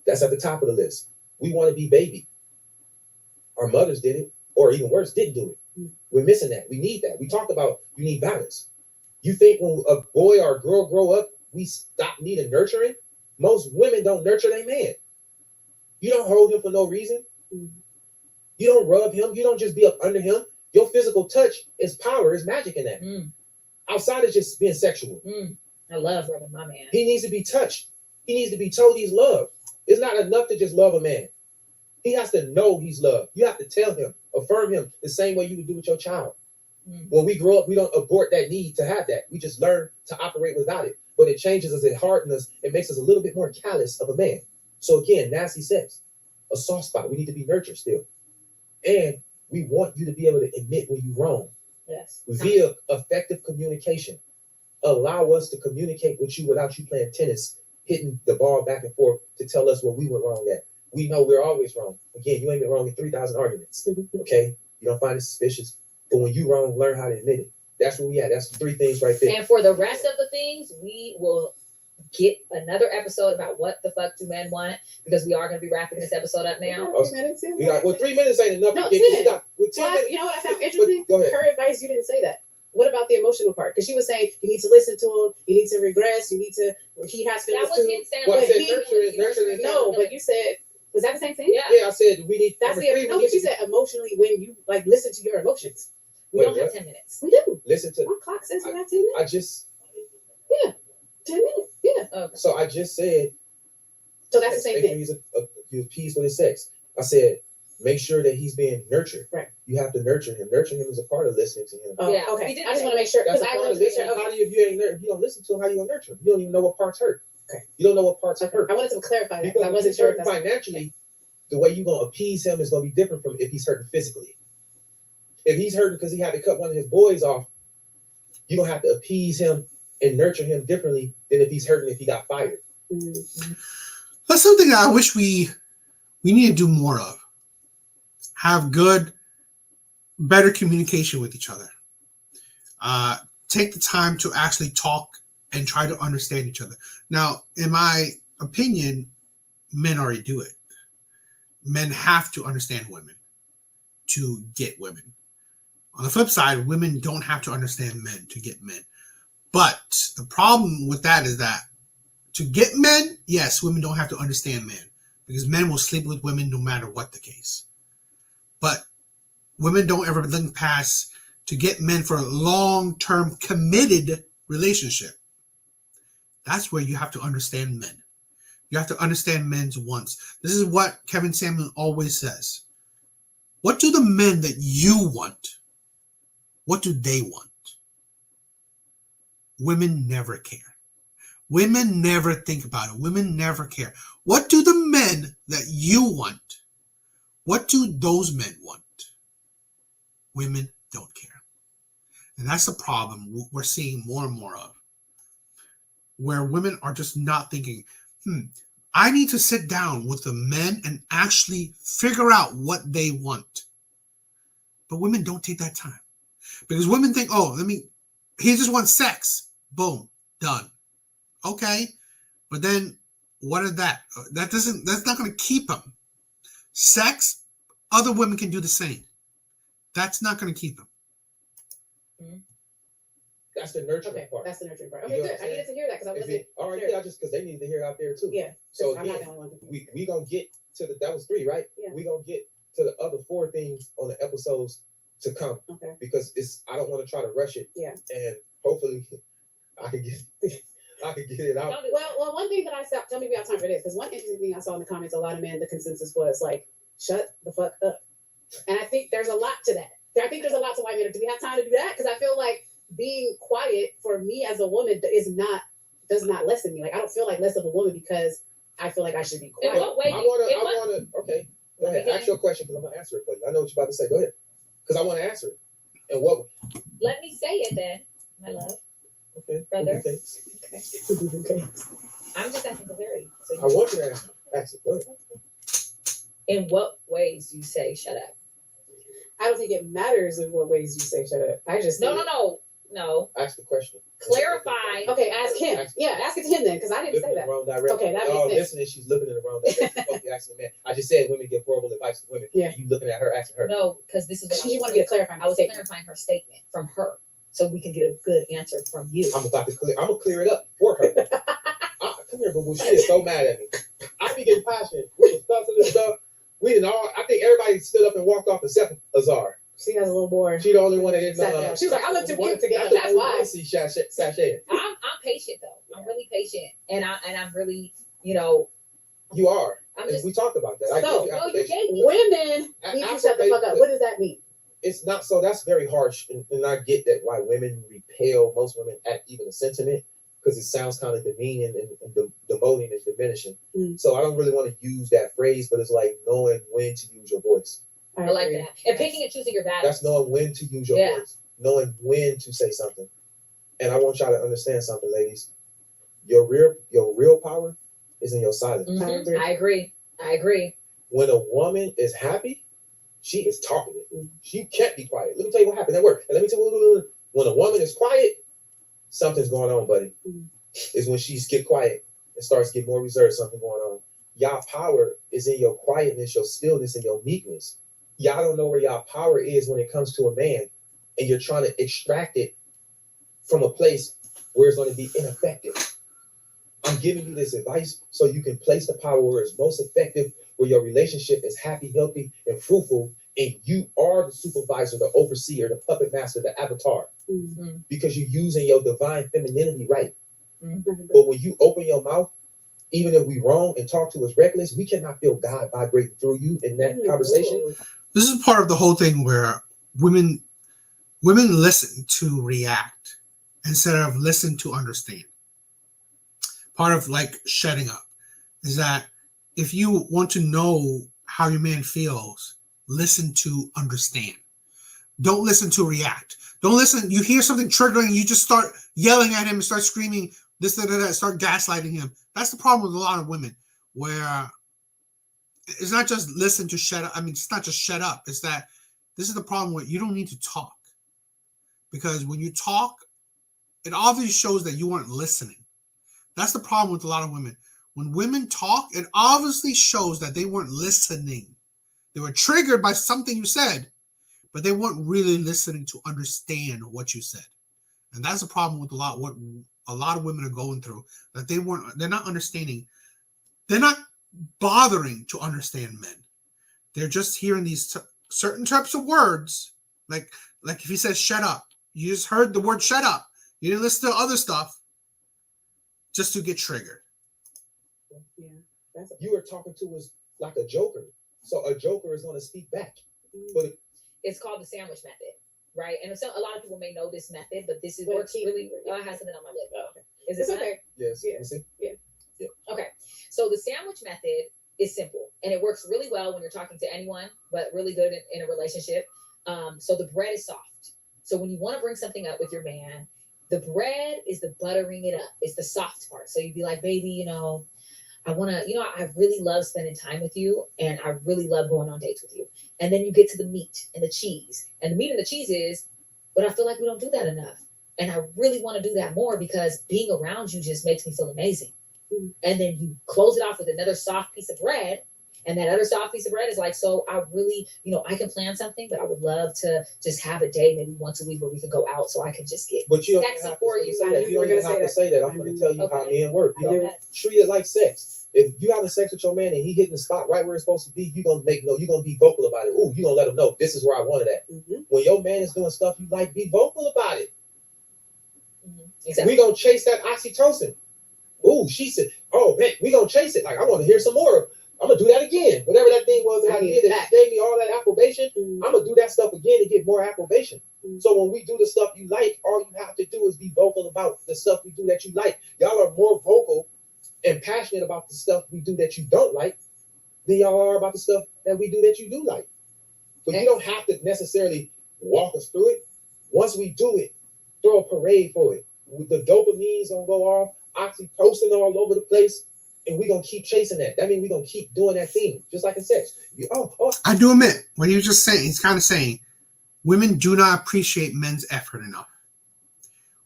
That's at the top of the list. We want to be baby. Our mothers did it, or even worse, didn't do it. We're missing that. We need that. We talked about you need balance. You think when a boy or a girl grow up, we stop needing nurturing? Most women don't nurture their man. You don't hold him for no reason. You don't rub him. You don't just be up under him. Your physical touch is power, is magic in that. Outside of just being sexual. I love rubbing my man. He needs to be touched. He needs to be told he's loved. It's not enough to just love a man. He has to know he's loved. You have to tell him, affirm him the same way you would do with your child. When we grow up, we don't abort that need to have that. We just learn to operate without it. But it changes us, it hardens us, it makes us a little bit more callous of a man. So again, nasty sex, a soft spot. We need to be nurtured still. And we want you to be able to admit when you're wrong. Yes. Via effective communication. Allow us to communicate with you without you playing tennis, hitting the ball back and forth to tell us where we went wrong at. We know we're always wrong. Again, you ain't been wrong in 3,000 arguments. Okay? You don't find it suspicious. But when you wrong, learn how to admit it. That's where we at. That's the 3 things right there. And for the rest of the things, we will get another episode about what the fuck do men want, because we are going to be wrapping this episode up now. We got 3 minutes ain't enough. No, We 10. got, with 10 Well, minutes. you know what I found interesting? Go ahead. Her advice, you didn't say that. What about the emotional part? Because she was saying you need to listen to him, you need to regress, you need to. He has That feelings was too. him saying, Well, I like, said nurturing. No, but you said, was that the same thing? Yeah. Yeah, I said we need. That's number the 3, no, we but need you to said emotionally when you like listen to your emotions. we don't Wait, have what? 10 minutes. We do. listen to. My clock says we got 10 minutes. I just. 10 minutes. Yeah. Okay. So I just said. So that's the same thing. He's appeased with his sex. I said, make sure that he's being nurtured. Right. You have to nurture him. Nurturing him is a part of listening to him. Oh, Yeah, okay. we did I just say want to make sure That's because a I part want of to make sure. listening. Okay. How do you, if you don't listen to him, how do you gonna nurture him? You don't even know what parts hurt. Okay. You don't know what parts hurt. I wanted to clarify that because Because I wasn't sure if that's financially, the way you're gonna appease him is gonna be different from if he's hurting physically. If he's hurting because he had to cut one of his boys off, you're gonna have to appease him and nurture him differently than if he's hurting if he got fired. Mhm. That's something that I wish we need to do more of. Have good, better communication with each other. Take the time to actually talk and try to understand each other. Now, in my opinion, men already do it. Men have to understand women to get women. On the flip side, women don't have to understand men to get men. But the problem with that is that to get men, yes, women don't have to understand men, because men will sleep with women no matter what the case. But women don't ever think past to get men for a long-term committed relationship. That's where you have to understand men. You have to understand men's wants. This is what Kevin Samuel always says. What do the men that you want, what do they want? Women never care. Women never think about it. Women never care. What do the men that you want, what do those men want? Women don't care. And that's the problem we're seeing more and more of, where women are just not thinking, I need to sit down with the men and actually figure out what they want. But women don't take that time. Because women think, he just wants sex. Boom, done. Okay. But then what is that? That's not going to keep him. Sex, other women can do the same. That's not going to keep him. That's the nurturing Okay, part. that's the nurturing part. You Okay, know good. what I'm I needed to hear that because I wasn't. All right, sure. yeah, just because they need to hear it out there too. Yeah. So I'm not again, the only one. we gonna get to that was 3, right? Yeah. We gonna get to the other 4 things on the episodes to come. Okay. Because I don't want to try to rush it. Yeah. And hopefully I can get it out. Well, one thing that I saw, tell me if we have time for this, because one interesting thing I saw in the comments, a lot of men, the consensus was like, shut the fuck up. And I think there's a lot to that. I think there's a lot to why men. Do we have time to do that? Because I feel like being quiet for me as a woman does not lessen me. Like I don't feel like less of a woman because I feel like I should be quiet. In what way? Okay. Go ahead. Ask your question because I'm gonna answer it for you. I know what you're about to say. Go ahead. Because I want to answer it. And what? Let me say it then, my love. Okay. Brother. Okay. I'm just asking for clarity. I want you to ask it. Go ahead. In what ways do you say shut up? I don't think it matters in what ways you say shut up. I just No. Ask the question. Clarify. Okay, ask him. Ask it to him then, because I didn't say that. Wrong direction. Okay, that makes sense. Listening, she's looking in the wrong direction. Supposed to be asking the man. I just said women give horrible advice to women. Yeah. You looking at her, asking her. No, because this is what She wanted me to clarify. I was clarifying her statement from her, so we can get a good answer from you. I'm gonna clear it up for her. Come here, boo boo. She is so mad at me. I be getting passionate. We discussing this stuff. I think everybody stood up and walked off except Azar. She has a little more. She the only one that didn't. She was like, I look too cute together. That's That's why. See sashaying. I'm patient though. I'm really patient, and I'm really, You are. I'm just. We talked about that. So, You gave me. women need to shut the fuck up. What does that mean? It's not so. That's very harsh, and I get that why women repel most women at even a sentiment because it sounds kind of demeaning and demoting and diminishing. So I don't really want to use that phrase, but it's like knowing when to use your voice. I like that. And picking and choosing your battles. That's knowing when to use your voice, knowing when to say something. And I want y'all to understand something, ladies. Your real power is in your silence. Mm-hmm. I agree. When a woman is happy, she is talkative. She can't be quiet. Let me tell you what happened at work. And let me tell you when a woman is quiet, something's going on, buddy. Is when she gets quiet and starts to get more reserved, something going on. Y'all power is in your quietness, your stillness, and your meekness. Y'all don't know where y'all power is when it comes to a man, and you're trying to extract it from a place where it's going to be ineffective. I'm giving you this advice so you can place the power where it's most effective, where your relationship is happy, healthy, and fruitful, and you are the supervisor, the overseer, the puppet master, the avatar, because you're using your divine femininity right. But when you open your mouth, even if we wrong and talk to us reckless, we cannot feel God vibrating through you in that conversation. This is part of the whole thing where women listen to react instead of listen to understand. Part of like shutting up is that if you want to know how your man feels, listen to understand. Don't listen to react. Don't listen. You hear something triggering, you just start yelling at him and start screaming this, that, start gaslighting him. That's the problem with a lot of women, where it's not just listen to shut up. I mean, it's not just shut up. It's that this is the problem where you don't need to talk. Because when you talk, it obviously shows that you weren't listening. That's the problem with a lot of women. When women talk, it obviously shows that they weren't listening. They were triggered by something you said, but they weren't really listening to understand what you said. And that's the problem with what a lot of women are going through, that they're not understanding. They're not bothering to understand men. They're just hearing these certain types of words. Like if he says shut up, you just heard the word shut up. You didn't listen to other stuff just to get triggered. Yeah, You are talking to us like a joker. So a joker is going to speak back. But It's called the sandwich method, right? And so a lot of people may know this method, but this is Well, works really. Oh, I have something on my lip. Oh, okay. Is It's this not? okay. yes, Yeah. you see? Okay. So the sandwich method is simple and it works really well when you're talking to anyone, but really good in a relationship. So the bread is soft. So when you want to bring something up with your man, the bread is the buttering it up. It's the soft part. So you'd be like, baby, I want to, I really love spending time with you and I really love going on dates with you. And then you get to the meat and the cheese. And the meat and the cheese is, but I feel like we don't do that enough. And I really want to do that more because being around you just makes me feel amazing. And then you close it off with another soft piece of bread. And that other soft piece of bread is like, so I really, I can plan something, but I would love to just have a day, maybe once a week where we could go out so I can just get But you don't sexy have for to you. say that. You don't even have to say that. I'm going to tell you how Okay. men work. Treat it like sex. If you having sex with your man and he hitting the spot right where it's supposed to be, you're gonna be vocal about it. Ooh, you're gonna let him know this is where I wanted at. When your man is doing stuff you like, be vocal about it. Exactly. We gonna chase that oxytocin. Ooh, she said, oh man, we gonna chase it. Like I want to hear some more. I'm gonna do that again. Whatever that thing was that I did that gave me all that approbation, I'm gonna do that stuff again to get more approbation. So when we do the stuff you like, all you have to do is be vocal about the stuff we do that you like. Y'all are more vocal and passionate about the stuff we do that you don't like than y'all are about the stuff that we do that you do like. But you don't have to necessarily walk us through it. Once we do it, throw a parade for it. The dopamine's gonna go off, oxytocin all over the place, and we're gonna keep chasing that. That means we're gonna keep doing that thing, just like in sex. I do admit, what he was just saying, he's kind of saying, women do not appreciate men's effort enough.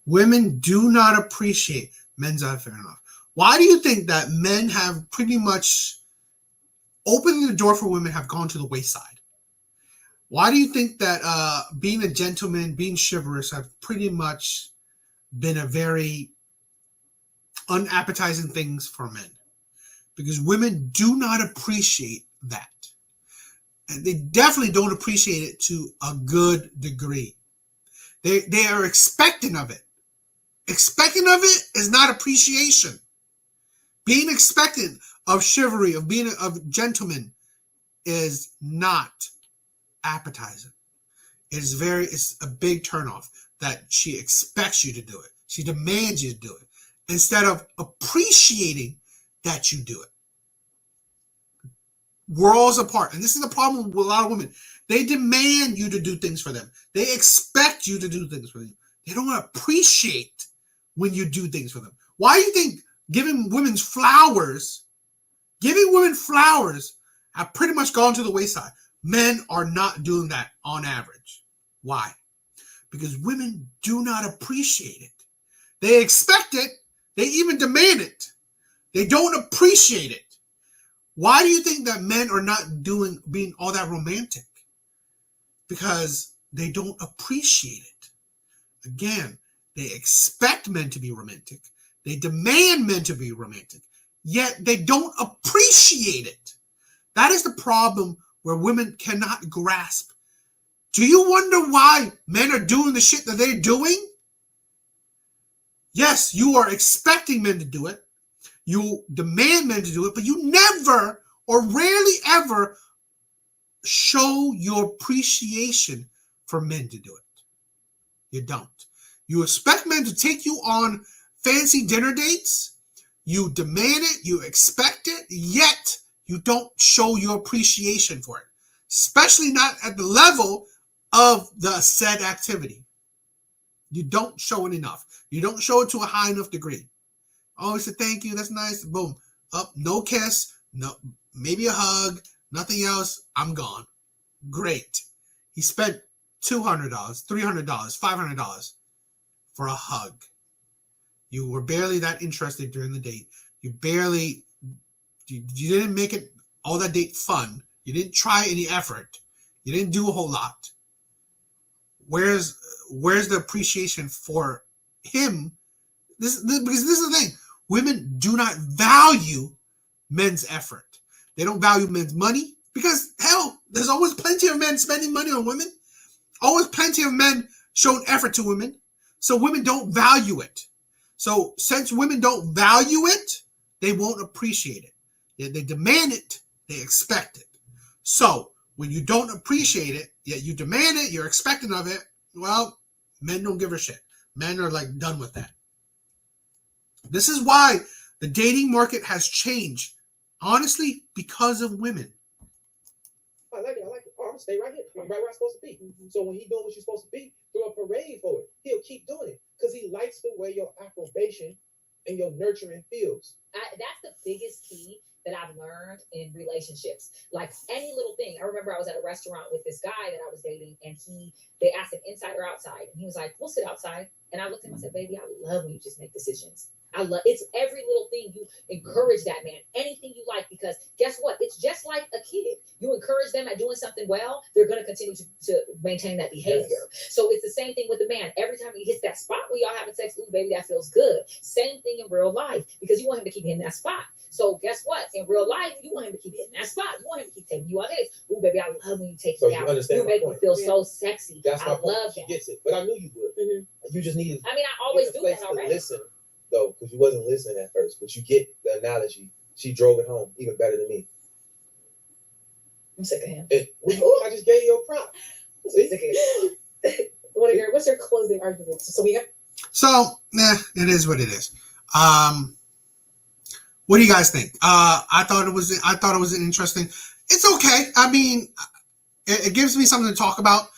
Women do not appreciate men's effort enough. Why do you think that men have pretty much opening the door for women have gone to the wayside? Why do you think that being a gentleman, being chivalrous have pretty much been a very unappetizing things for men? Because women do not appreciate that. And they definitely don't appreciate it to a good degree. They are expecting of it. Expecting of it is not appreciation. Being expectant of chivalry, of being a gentleman, is not appetizing. It's a big turnoff that she expects you to do it. She demands you to do it instead of appreciating that you do it. Worlds apart. And this is the problem with a lot of women. They demand you to do things for them. They expect you to do things for them. They don't appreciate when you do things for them. Why do you think giving women flowers have pretty much gone to the wayside? Men are not doing that on average. Why? Because women do not appreciate it. They expect it. They even demand it. They don't appreciate it. Why do you think that men are not being all that romantic? Because they don't appreciate it. Again, they expect men to be romantic. They demand men to be romantic. Yet they don't appreciate it. That is the problem where women cannot grasp. Do you wonder why men are doing the shit that they're doing? Yes, you are expecting men to do it. You demand men to do it, but you never or rarely ever show your appreciation for men to do it. You don't. You expect men to take you on fancy dinner dates. You demand it. You expect it. Yet you don't show your appreciation for it, especially not at the level of the said activity. You don't show it enough. You don't show it to a high enough degree. Oh, it's a thank you. That's nice. Boom. Up. No kiss. No. Maybe a hug. Nothing else. I'm gone. Great. He spent $200, $300, $500 for a hug. You were barely that interested during the date. You didn't make it all that date fun. You didn't try any effort. You didn't do a whole lot. Where's the appreciation for him? Because this is the thing. Women do not value men's effort. They don't value men's money because, hell, there's always plenty of men spending money on women. Always plenty of men showing effort to women. So women don't value it. So since women don't value it, they won't appreciate it. They demand it. They expect it. So When you don't appreciate it, yet you demand it, you're expecting of it, well, men don't give a shit. Men are like done with that. This is why the dating market has changed, honestly, because of women. I like it. Oh, I'm gonna stay right here. I'm right where I'm supposed to be. So when he doing what you're supposed to be, throw a parade for it. He'll keep doing it because he likes the way your approbation and your nurturing feels. That's the biggest key that I've learned in relationships. Like any little thing. I remember I was at a restaurant with this guy that I was dating, and they asked him inside or outside, and he was like, "We'll sit outside." And I looked at him and said, "Baby, I love when you just make decisions. It's every little thing you encourage that man, anything you like, because guess what? It's just like a kid. You encourage them at doing something well, they're going to continue to maintain that behavior. Yes. So it's the same thing with the man. Every time he hits that spot where y'all having sex, ooh, baby, that feels good. Same thing in real life, because you want him to keep hitting that spot. So guess what? In real life, you want him to keep hitting that spot. You want him to keep taking you on dates. Ooh, baby, I love when you take me out. You make me feel so sexy. That's my I point. love She that. gets it, but I knew you would. You just needed. I mean, I always do place that already. To listen, though, because you wasn't listening at first, but you get the analogy. She drove it home even better than me. I'm sick of him. I just gave you a prop. See? What's your closing argument? So, it is what it is. What do you guys think? I thought it was interesting. It's okay. I mean, it gives me something to talk about.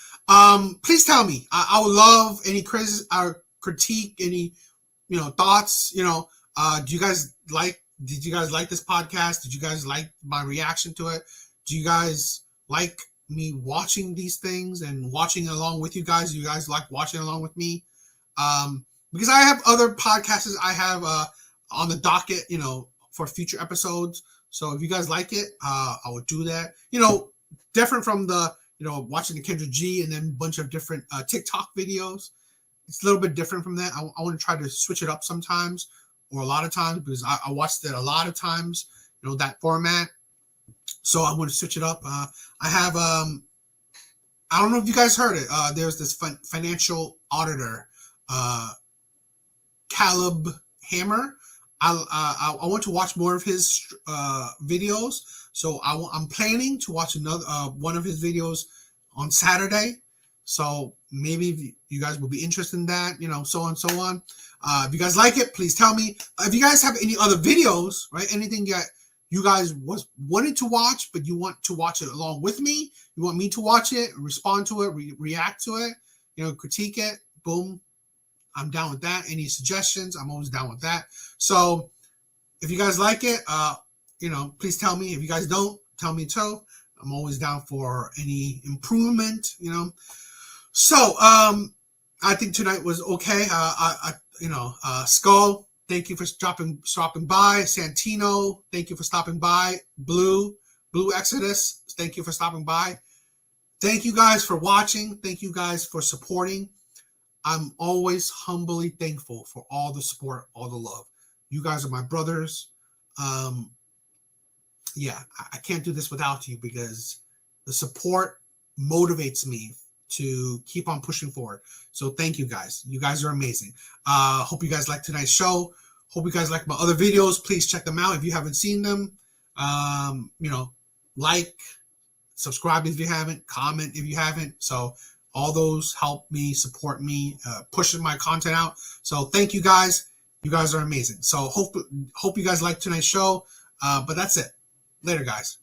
Please tell me. I would love any critique, any thoughts. Did you guys like this podcast? Did you guys like my reaction to it? Do you guys like me watching these things and watching along with you guys? Do you guys like watching along with me? Because I have other podcasts I have on the docket, for future episodes. So if you guys like it, I would do that. Different from the, watching the Kendra G and then a bunch of different TikTok videos. It's a little bit different from that. I want to try to switch it up sometimes, or a lot of times, because I watched it a lot of times, that format. So I'm going to switch it up. I have, I don't know if you guys heard it. There's this financial auditor, Caleb Hammer. I want to watch more of his videos. So I'm planning to watch another one of his videos on Saturday. So maybe you guys will be interested in that, so on and so on. If you guys like it, please tell me. If you guys have any other videos, right? Anything that you guys wanted to watch, but you want to watch it along with me, you want me to watch it, respond to it, react to it, critique it, boom. I'm down with that. Any suggestions? I'm always down with that. So if you guys like it, please tell me. If you guys don't, tell me too. I'm always down for any improvement, So I think tonight was okay. Skull, thank you for stopping by. Santino, thank you for stopping by. Blue Exodus, thank you for stopping by. Thank you guys for watching. Thank you guys for supporting. I'm always humbly thankful for all the support, all the love. You guys are my brothers. I can't do this without you, because the support motivates me to keep on pushing forward. So thank you guys. You guys are amazing. Hope you guys liked tonight's show. Hope you guys like my other videos. Please check them out if you haven't seen them. Like, subscribe if you haven't, comment if you haven't. So all those help me, support me, pushing my content out. So thank you guys. You guys are amazing. So hope you guys liked tonight's show. But that's it. Later, guys.